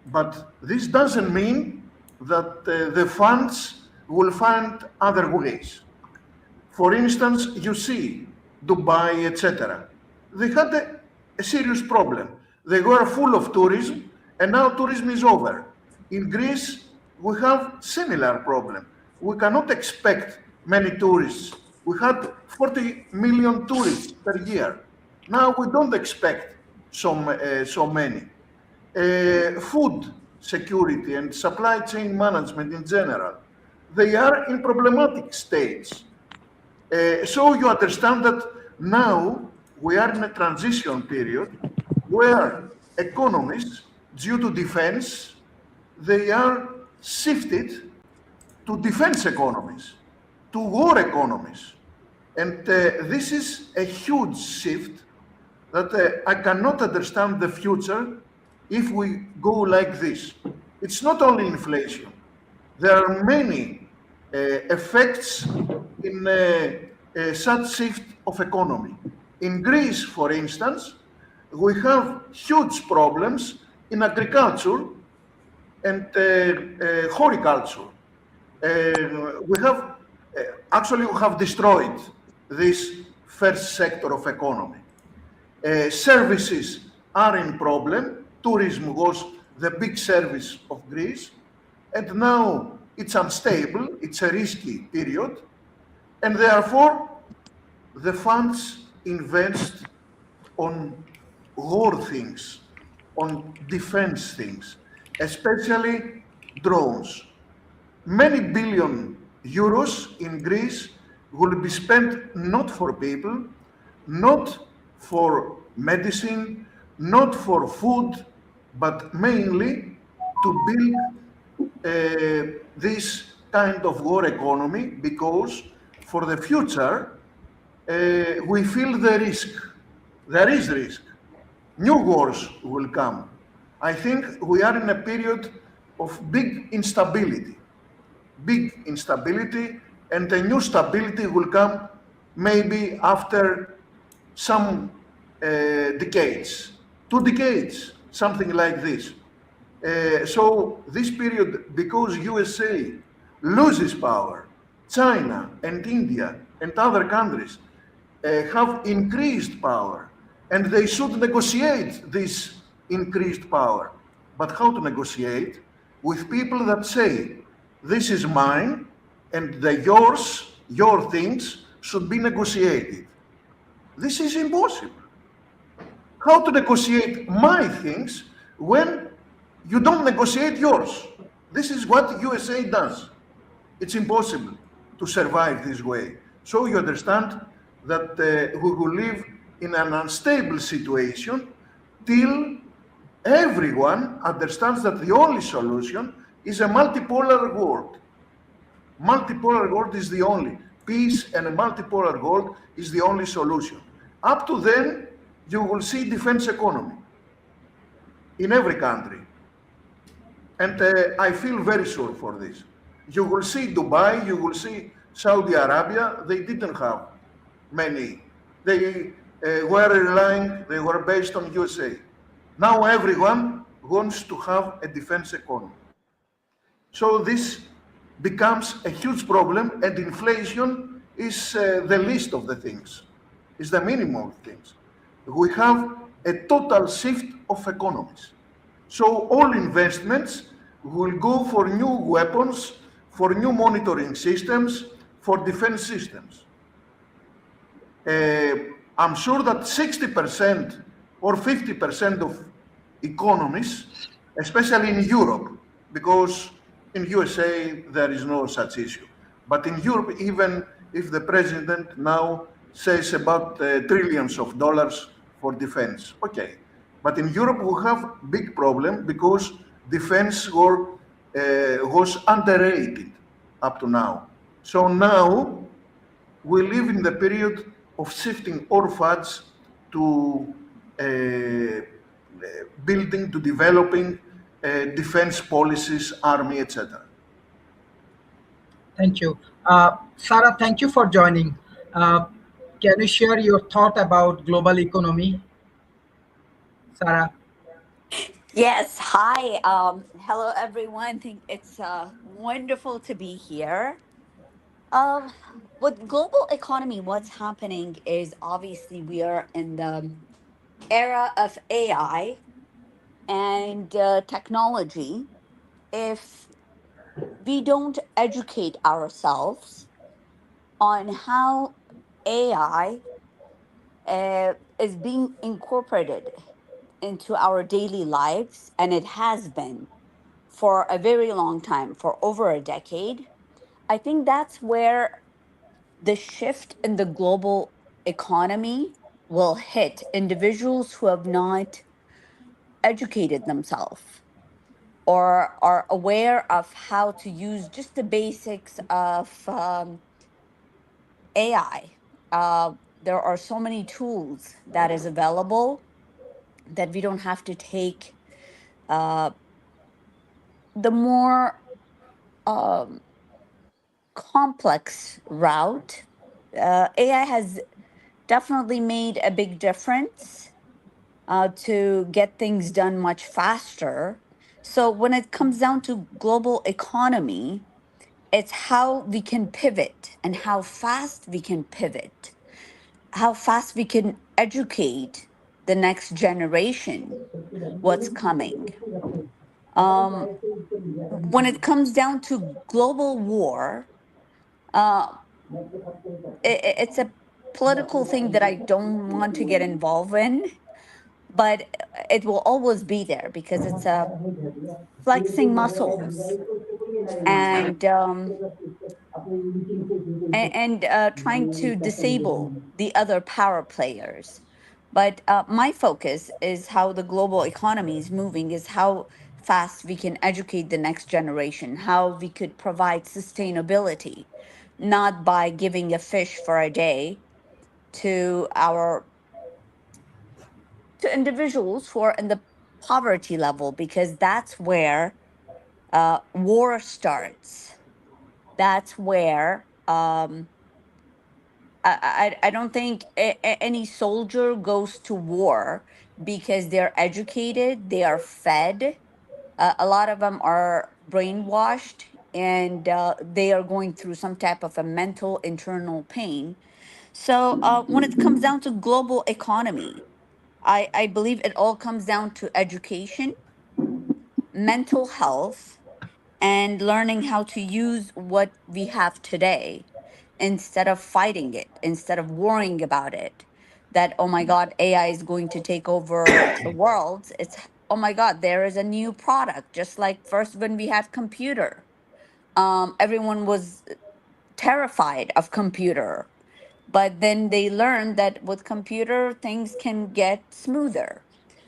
But this doesn't mean that the funds will find other ways. For instance, you see Dubai, etc. They had a serious problem. They were full of tourism, and now tourism is over. In Greece, we have similar problem. We cannot expect many tourists. We had 40 million tourists per year. Now we don't expect so many. Food security and supply chain management in general, they are in problematic states. So you understand that now we are in a transition period where economies, due to defense, they are shifted to defense economies, to war economies. And this is a huge shift that I cannot understand the future if we go like this. It's not only inflation. There are many effects in such shift of economy. In Greece, for instance, we have huge problems in agriculture and horticulture. We have actually we have destroyed this first sector of economy. Services are in problem. Tourism was the big service of Greece, and now it's unstable. It's a risky period, and therefore the funds invest on war things, on defense things, especially drones. Many billion euros in Greece will be spent not for people, not for medicine, not for food, but mainly to build this kind of war economy, because for the future, we feel the risk. There is risk. New wars will come. I think we are in a period of big instability, and a new stability will come maybe after some decades, 2 decades, something like this. So this period, because USA loses power, China and India and other countries have increased power, and they should negotiate this increased power. But how to negotiate? With people that say, this is mine, and your things should be negotiated. This is impossible. How to negotiate my things when you don't negotiate yours? This is what USA does. It's impossible to survive this way. So you understand that we will live in an unstable situation till everyone understands that the only solution is a multipolar world. Multipolar world is the only. Peace and a multipolar world is the only solution. Up to then, you will see defense economy in every country. And I feel very sure for this. You will see Dubai, you will see Saudi Arabia, they didn't have many. They were relying, they were based on USA. Now everyone wants to have a defense economy. So this becomes a huge problem, and inflation is the least of the things, is the minimum of things. We have a total shift of economies. So all investments will go for new weapons, for new monitoring systems for defense systems. I'm sure that 60% or 50% of economies, especially in Europe, because in USA there is no such issue. But in Europe, even if the president now says about trillions of dollars for defense, okay. But in Europe we have big problem because defense was underrated up to now. So now we live in the period of shifting all funds to building, to developing defense policies, army, etc. Thank you. Sarah, thank you for joining. Uh, can you share your thought about global economy, Sarah? Yes, hi. Hello, everyone. Think it's wonderful to be here. Um, with global economy, what's happening is obviously we are in the era of AI and technology. If we don't educate ourselves on how AI is being incorporated into our daily lives, and it has been for a very long time, for over a decade, I think that's where the shift in the global economy will hit individuals who have not educated themselves or are aware of how to use just the basics of AI. There are so many tools that is available that we don't have to take uh, the more um, complex route. AI has definitely made a big difference to get things done much faster. So when it comes down to global economy, it's how we can pivot and how fast we can pivot, how fast we can educate the next generation what's coming. Um, when it comes down to global war, uh, it's a political thing that I don't want to get involved in, but it will always be there because it's a flexing muscles and trying to disable the other power players. But my focus is how the global economy is moving, is how fast we can educate the next generation, how we could provide sustainability, not by giving a fish for a day to our to individuals who are in the poverty level, because that's where war starts. That's where I don't think any soldier goes to war because they're educated, they are fed. A lot of them are brainwashed and they are going through some type of a mental internal pain. So when it comes down to global economy, I believe it all comes down to education, mental health, and learning how to use what we have today instead of fighting it, instead of worrying about it. That, oh my God, AI is going to take over the world. It's, oh my God, there is a new product. Just like first when we had computer, everyone was terrified of computer. But then they learned that with computer, things can get smoother.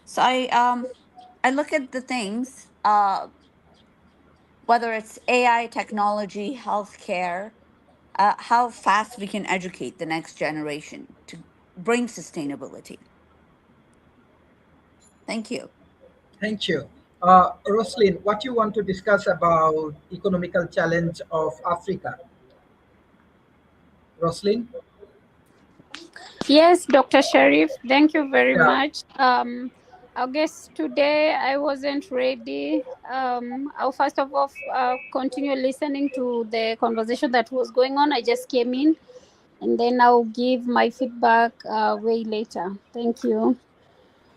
So I look at the things, whether it's AI, technology, healthcare, how fast we can educate the next generation to bring sustainability. Thank you. Thank you. Roslyn, what you want to discuss about economical challenge of Africa? Roslyn? Yes, Dr. Sharif, thank you very Yeah, much. I guess today I wasn't ready. I'll first of all continue listening to the conversation that was going on. I just came in and then I'll give my feedback way later. Thank you.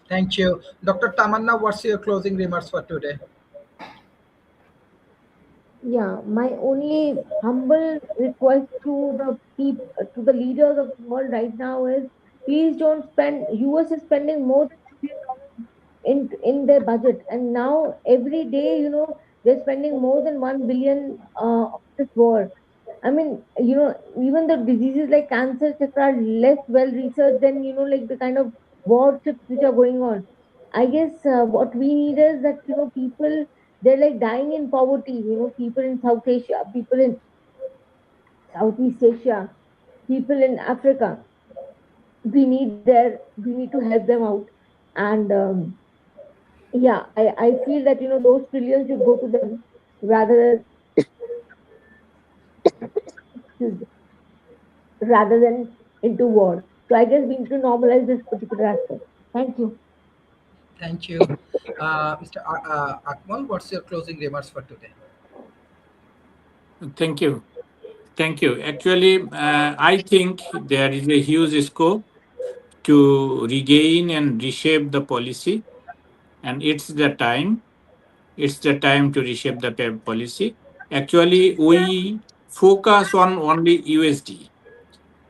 thank you. Dr. Tamanna, what's your closing remarks for today? Yeah, my only humble request to the to the leaders of the world right now is please don't spend. US is spending more than $1 billion in their budget, and now every day, they're spending more than 1 billion of this war. I mean, even the diseases like cancer, etc., are less well researched than like the kind of war trips which are going on. I guess what we need is that people, they're like dying in poverty. People in South Asia, people in Southeast Asia, people in Africa. We need to help them out, and yeah, I feel that those trillions should go to them rather than rather than into war. So I guess we need to normalize this particular aspect. Thank you. Thank you. Mr. Akmal, what's your closing remarks for today? Thank you. Thank you. Actually, I think there is a huge scope to regain and reshape the policy, and it's the time to reshape the policy. Actually, we focus on only USD.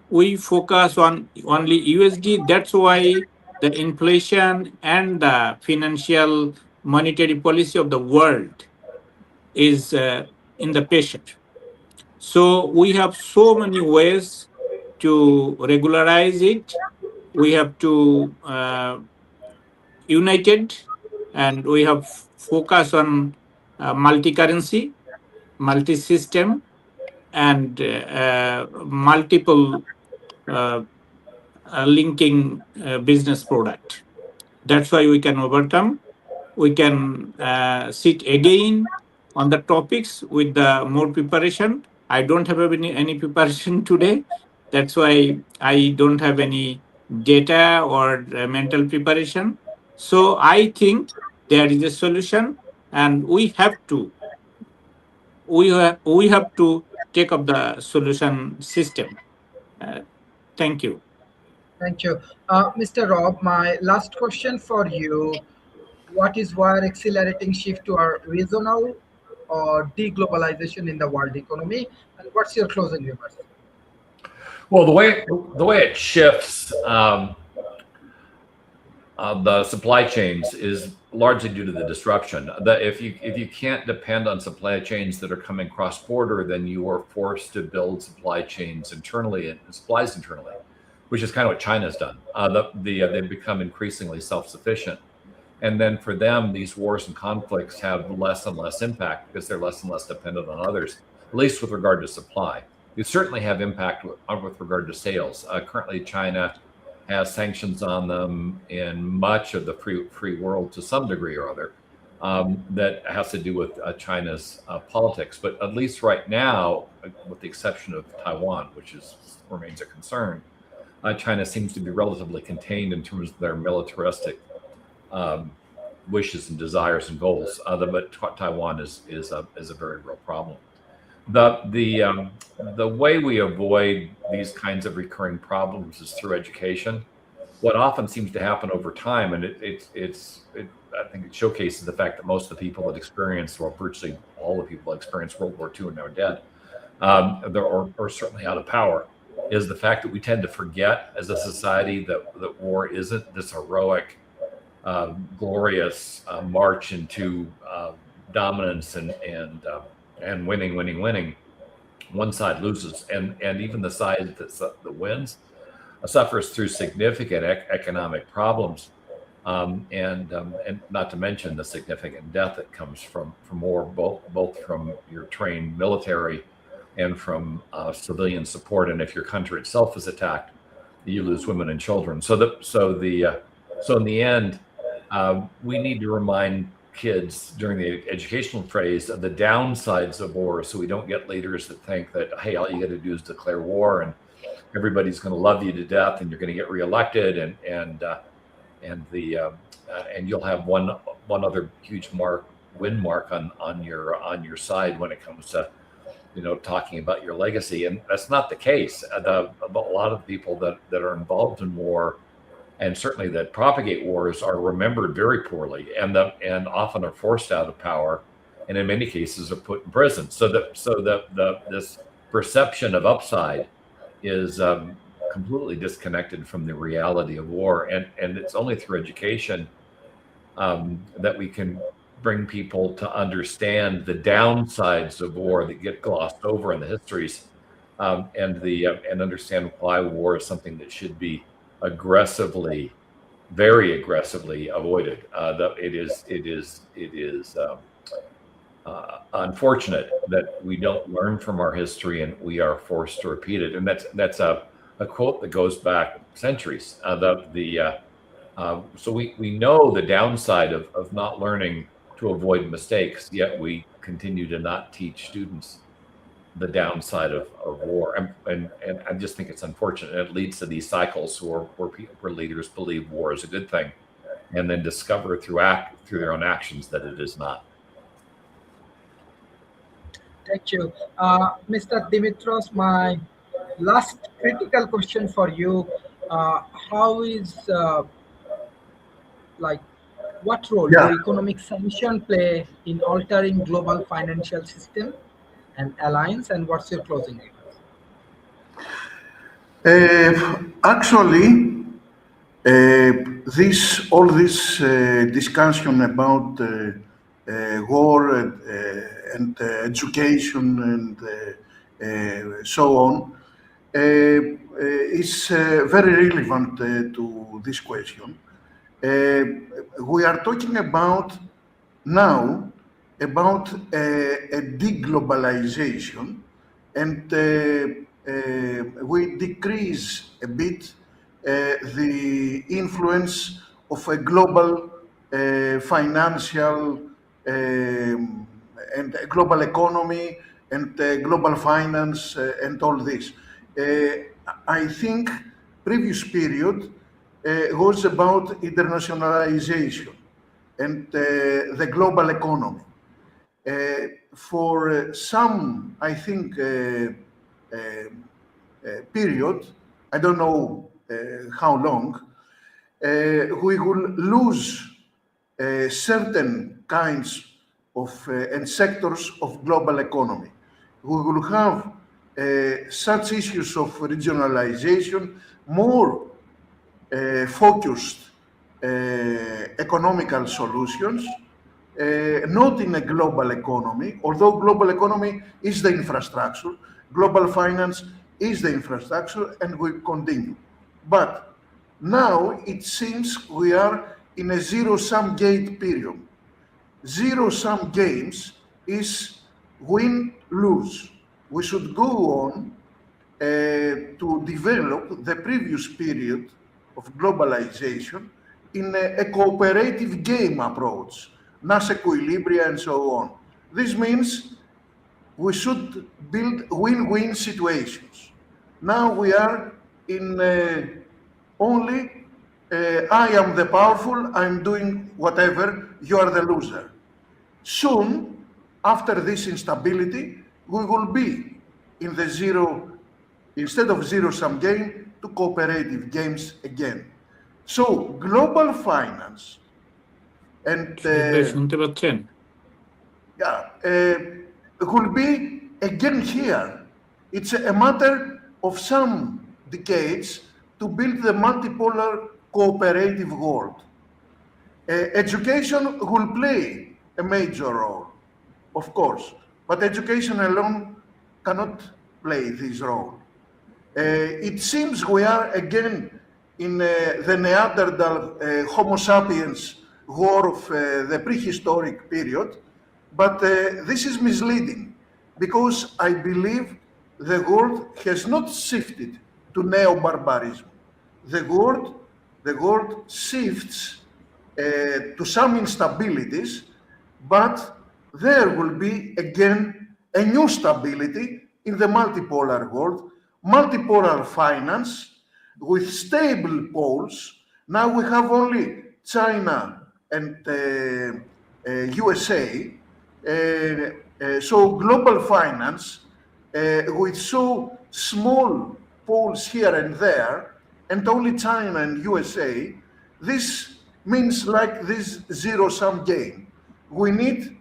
We focus on only USD. That's why the inflation and the financial monetary policy of the world is in the pressure. So we have so many ways to regularize it. We have to unite it, and we have focus on multi-currency, multi-system, and multiple uh, linking business product. That's why we can overcome. We can sit again on the topics with the more preparation. I don't have any preparation today. That's why I don't have any data or mental preparation. So I think there is a solution, and we have to take up the solution system. Uh, Thank you. Thank you. Mr. Rob, my last question for you. What is why accelerating shift to our regional or deglobalization in the world economy? And what's your closing remarks? Well, the way it shifts the supply chains is largely due to the disruption. That if you can't depend on supply chains that are coming cross border, then you are forced to build supply chains internally and supplies internally, which is kind of what China's done. They've become increasingly self sufficient. And then for them, these wars and conflicts have less and less impact because they're less and less dependent on others, at least with regard to supply. You certainly have impact with regard to sales. Currently, China has sanctions on them in much of the free world to some degree or other. That has to do with China's politics. But at least right now, with the exception of Taiwan, which remains a concern, China seems to be relatively contained in terms of their militaristic um, wishes and desires and goals. But Taiwan is a very real problem. The way we avoid these kinds of recurring problems is through education. What often seems to happen over time, and I think it showcases the fact that most of the people that experienced, well, virtually all the people that experienced World War II are now dead, or certainly out of power, is the fact that we tend to forget as a society that war isn't this heroic, glorious march into dominance and winning. One side loses, and even the side that wins suffers through significant economic problems, and not to mention the significant death that comes from war, both from your trained military and from civilian support. And if your country itself is attacked, you lose women and children. So in the end, we need to remind kids during the educational phase of the downsides of war, so we don't get leaders that think that, hey, all you got to do is declare war and everybody's going to love you to death and you're going to get reelected, and you'll have one other huge win mark on your side when it comes to talking about your legacy. And that's not the case. A lot of people that are involved in war, and certainly that propagate wars, are remembered very poorly, and often are forced out of power and in many cases are put in prison. So this perception of upside is completely disconnected from the reality of war, and it's only through education that we can bring people to understand the downsides of war that get glossed over in the histories, and understand why war is something that should be aggressively, very aggressively avoided. It is unfortunate that we don't learn from our history and we are forced to repeat it. And that's a quote that goes back centuries. So we know the downside of not learning to avoid mistakes, yet we continue to not teach students the downside of war. And I just think it's unfortunate. It leads to these cycles where leaders believe war is a good thing and then discover through their own actions that it is not. Thank you. Mr. Dimitros, my last critical question for you. How is, what role Yeah. do economic sanctions play in altering global financial system and alliance, and what's your closing remarks? Actually, all this discussion about war and education and so on is very relevant to this question. We are talking about now about a deglobalization, and we decrease a bit the influence of a global financial and global economy and global finance and all this. I think previous period was about internationalization and the global economy. For some, I think, period, I don't know how long, we will lose certain kinds of and sectors of global economy. We will have such issues of regionalization, more focused economical solutions, not in a global economy, although global economy is the infrastructure, global finance is the infrastructure, and we continue. But now it seems we are in a zero-sum game period. Zero-sum games is win-lose. We should go on to develop the previous period of globalization in a cooperative game approach, mass equilibria and so on. This means we should build win-win situations. Now we are in only I am the powerful, I'm doing whatever, you are the loser. Soon, after this instability, we will be in the instead of zero-sum game, to cooperative games again. So global finance and শুনতে পাচ্ছেন? will be again here. It's a matter of some decades to build the multipolar cooperative world. Education will play a major role, of course, but education alone cannot play this role. It seems we are again in the Neanderthal Homo sapiens war of the prehistoric period, but this is misleading because I believe the world has not shifted to neo-barbarism. The world shifts to some instabilities, but there will be again a new stability in the multipolar world, multipolar finance with stable poles. Now we have only China and USA. So global finance with so small poles here and there, and only China and USA, this means like this zero-sum game. We need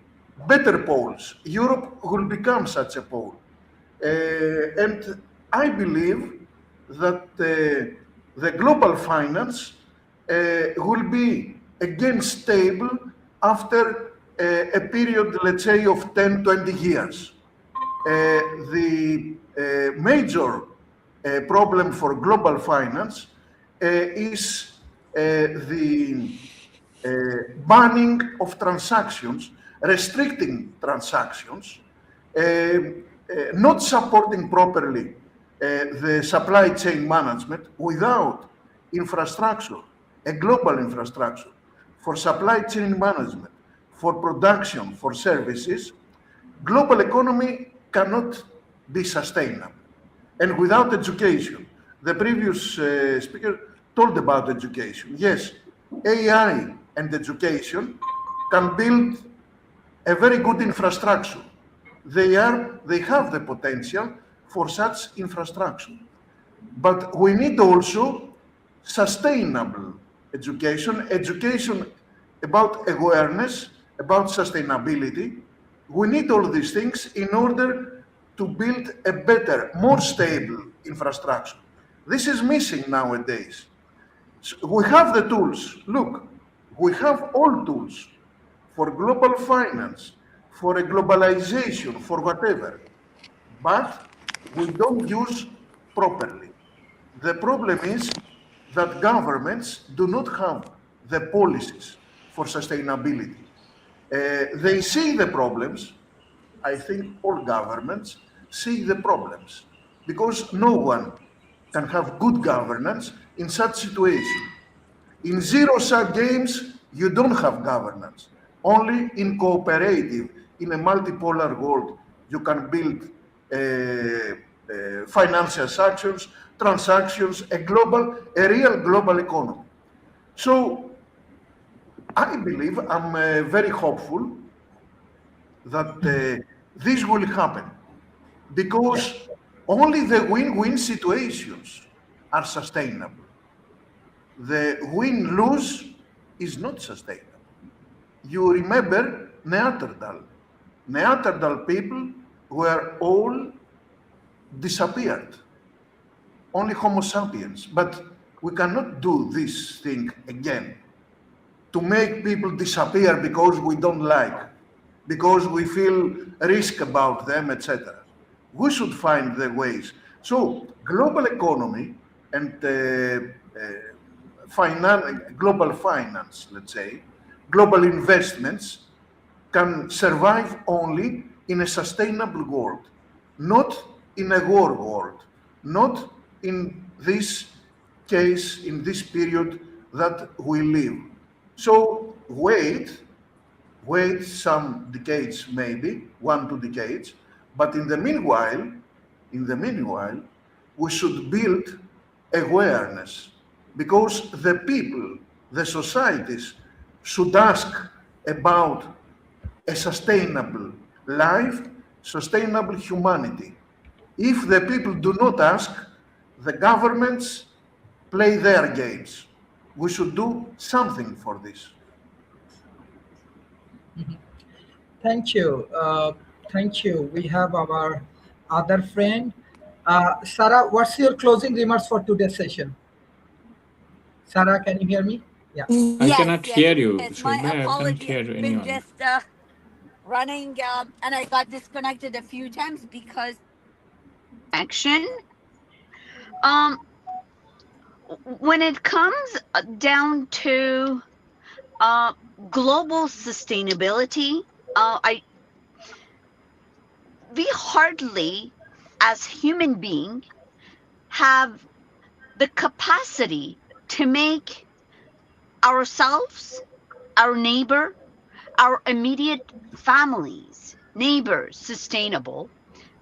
better poles. Europe will become such a pole. And I believe that the global finance will be again stable after a period, let's say, of 10, 20 years. The major problem for global finance is the banning of transactions, restricting transactions, not supporting properly the supply chain management without infrastructure, a global infrastructure for supply chain management, for production, for services. Global economy cannot be sustainable. And without education, the previous speaker told about education. Yes, AI and education can build a very good infrastructure. They have the potential for such infrastructure. But we need also sustainable education, education about awareness, about sustainability. We need all these things in order to build a better, more stable infrastructure. This is missing nowadays. So we have the tools. Look, we have all tools for global finance, for a globalization, for whatever, but we don't use properly. The problem is that governments do not have the policies for sustainability. They see the problems. I think all governments see the problems because no one can have good governance in such situation. In zero-sum games, you don't have governance. Only in cooperative, in a multipolar world, you can build financial transactions, a real global economy. So I believe I'm very hopeful that this will happen Yeah. because only the win-win situations are sustainable. The win-lose is not sustainable. You remember Neanderthal. Neanderthal people were all disappeared. Only Homo sapiens. But we cannot do this thing again to make people disappear because we don't like, because we feel risk about them, etc. We should find the ways. So global economy and global finance, let's say, global investments can survive only in a sustainable world, not in a war world, not in this case, in this period that we live. So wait some decades, maybe 1, 2 decades, but in the meanwhile, we should build awareness because the people, the societies should ask about a sustainable life, sustainable humanity. If the people do not ask, the governments play their games. We should do something for this. Thank you. Thank you. We have our other friend. Sarah, what's your closing remarks for today's session? Sarah, can you hear me? Yeah. I Yes, cannot yes. hear you, My Shilpa. I cannot apology. hear I've been anyone. just running, and I got disconnected a few times because action. Um, when it comes down to uh, global sustainability, I we hardly, as human being, have the capacity to make ourselves, our neighbor, our immediate families, neighbors sustainable,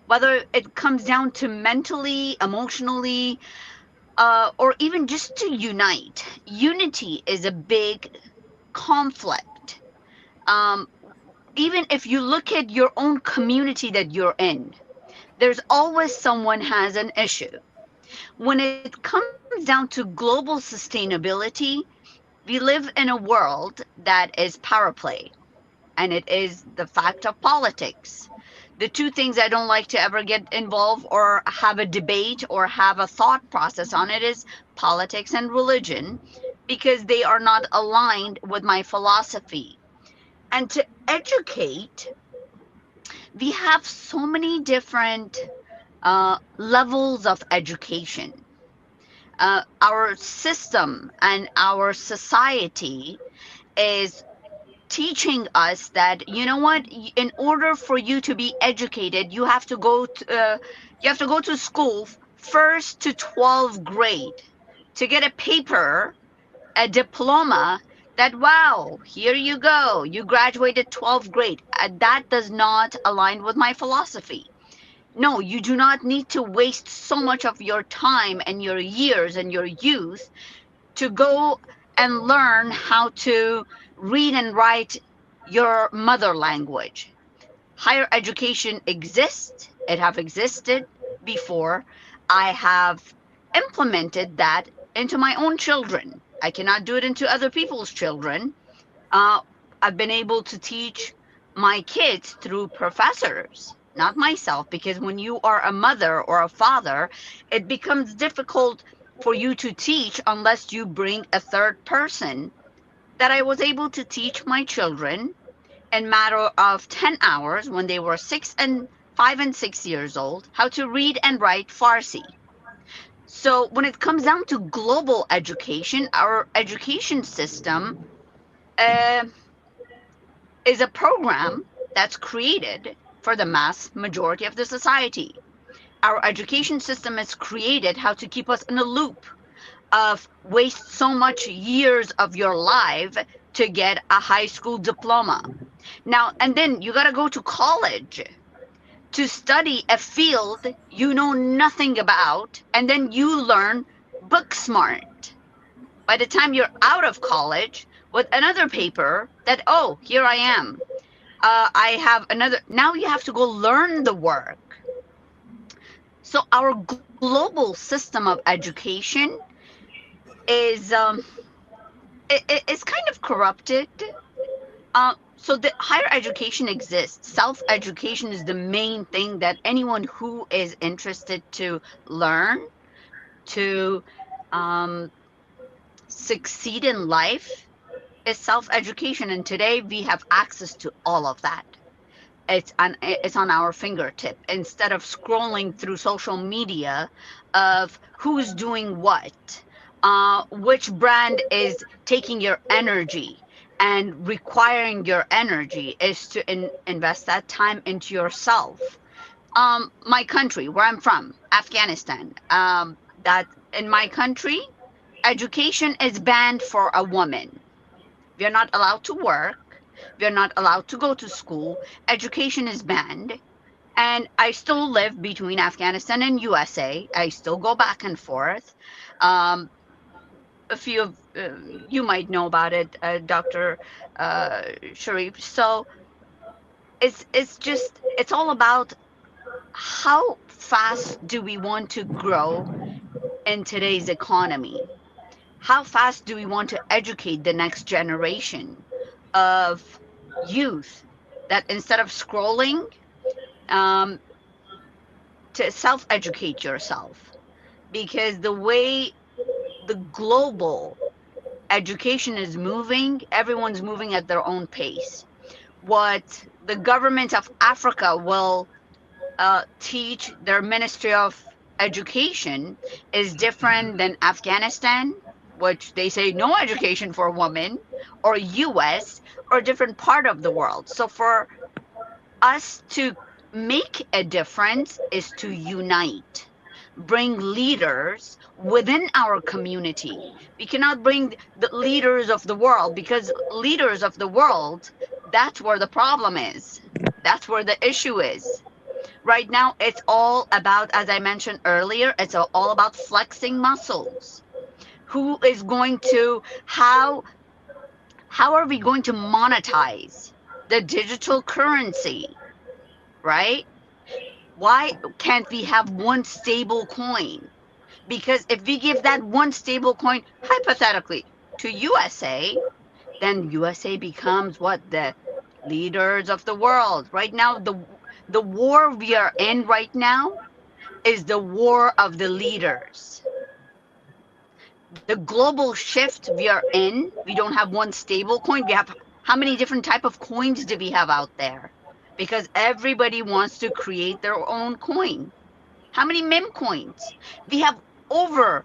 whether it comes down to mentally, emotionally, or even just to unite. Unity is a big conflict. Um, Even if you look at your own community that you're in, there's always someone has an issue. When it comes down to global sustainability, we live in a world that is power play. and it is the fact of politics. The two things I don't like to ever get involved or have a debate or have a thought process on it is politics and religion, because they are not aligned with my philosophy. And to educate, we have so many different levels of education. Our system and our society is teaching us that, you know what, in order for you to be educated, you have to go to school first to 12th grade to get a paper, a diploma, that wow, here you go, you graduated 12th grade. That does not align with my philosophy. No, you do not need to waste so much of your time and your years and your youth to go and learn how to read and write your mother language. Higher education exists. It have existed before. I have implemented that into my own children. I cannot do it into other people's children. uh, I've been able to teach my kids through professors, not myself, because when you are a mother or a father, it becomes difficult for you to teach unless you bring a third person. That I was able to teach my children in matter of 10 hours when they were 5 and 6 years old how to read and write Farsi. So when it comes down to global education, our education system uh, is a program that's created for the mass majority of the society. Our education system is created how to keep us in a loop of waste so much years of your life to get a high school diploma. Now, and then you got to go to college to study a field you know nothing about, and then you learn book smart. By the time you're out of college with another paper that, oh, here I am, I have another. Now you have to go learn the work. So our global system of education is it's kind of corrupted. So the higher education exists. Self education is the main thing that anyone who is interested to learn, to um, succeed in life, is self education. And today we have access to all of that. It's on our fingertip, instead of scrolling through social media of who's doing what, which brand is taking your energy and requiring your energy, is to invest that time into yourself. My country, where I'm from, Afghanistan, that in my country, education is banned for a woman. We are not allowed to work. We are not allowed to go to school. Education is banned. And I still live between Afghanistan and USA. I still go back and forth. Um, a few of you might know about it, Dr. Sharif. So it's all about how fast do we want to grow in today's economy? How fast do we want to educate the next generation of youth, that instead of scrolling, um, to self-educate yourself? Because the way the global education is moving, everyone's moving at their own pace. What the government of Africa will teach their Ministry of Education is different than Afghanistan, which they say no education for women, or US, or a different part of the world. So for us to make a difference is to unite, bring leaders within our community. We cannot bring the leaders of the world, because leaders of the world, that's where the problem is. That's where the issue is. Right now, it's all about, as I mentioned earlier, it's all about flexing muscles. Who is going to, how are we going to monetize the digital currency, right? Why can't we have one stable coin? Because if we give that one stable coin, hypothetically, to USA, then USA becomes what? The leaders of the world. Right now, the war we are in right now is the war of the leaders. The global shift we are in, we don't have one stable coin. We have, how many different type of coins do we have out there? Because everybody wants to create their own coin. How many meme coins? We have over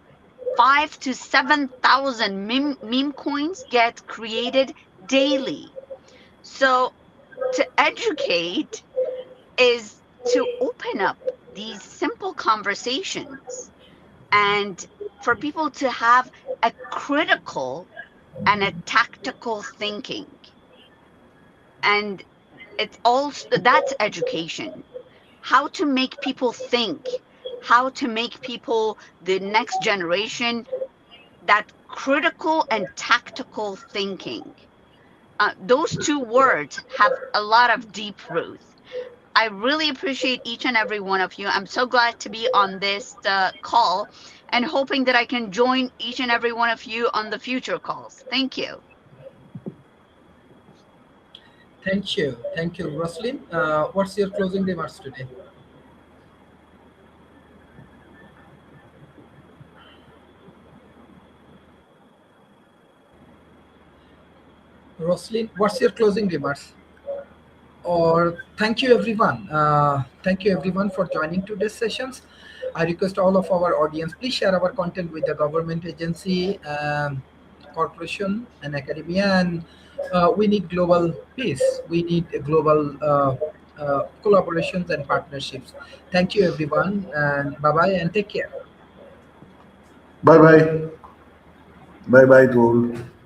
5 to 7,000 meme coins get created daily. So to educate is to open up these simple conversations and for people to have a critical and a tactical thinking. And it's also, that's education. How to make people think, how to make people, the next generation, that critical and tactical thinking. Those two words have a lot of deep roots. I really appreciate each and every one of you. I'm so glad to be on this call and hoping that I can join each and every one of you on the future calls. Thank you. Thank you, Roslyn. What's your closing remarks today? Roslyn, what's your closing remarks? Or thank you everyone. Thank you everyone for joining today's sessions. I request all of our audience, please share our content with the government agency, corporation, and academia. And we need global peace. We need a global collaborations and partnerships. Thank you everyone, and bye bye, and take care. Bye bye. Bye bye to all.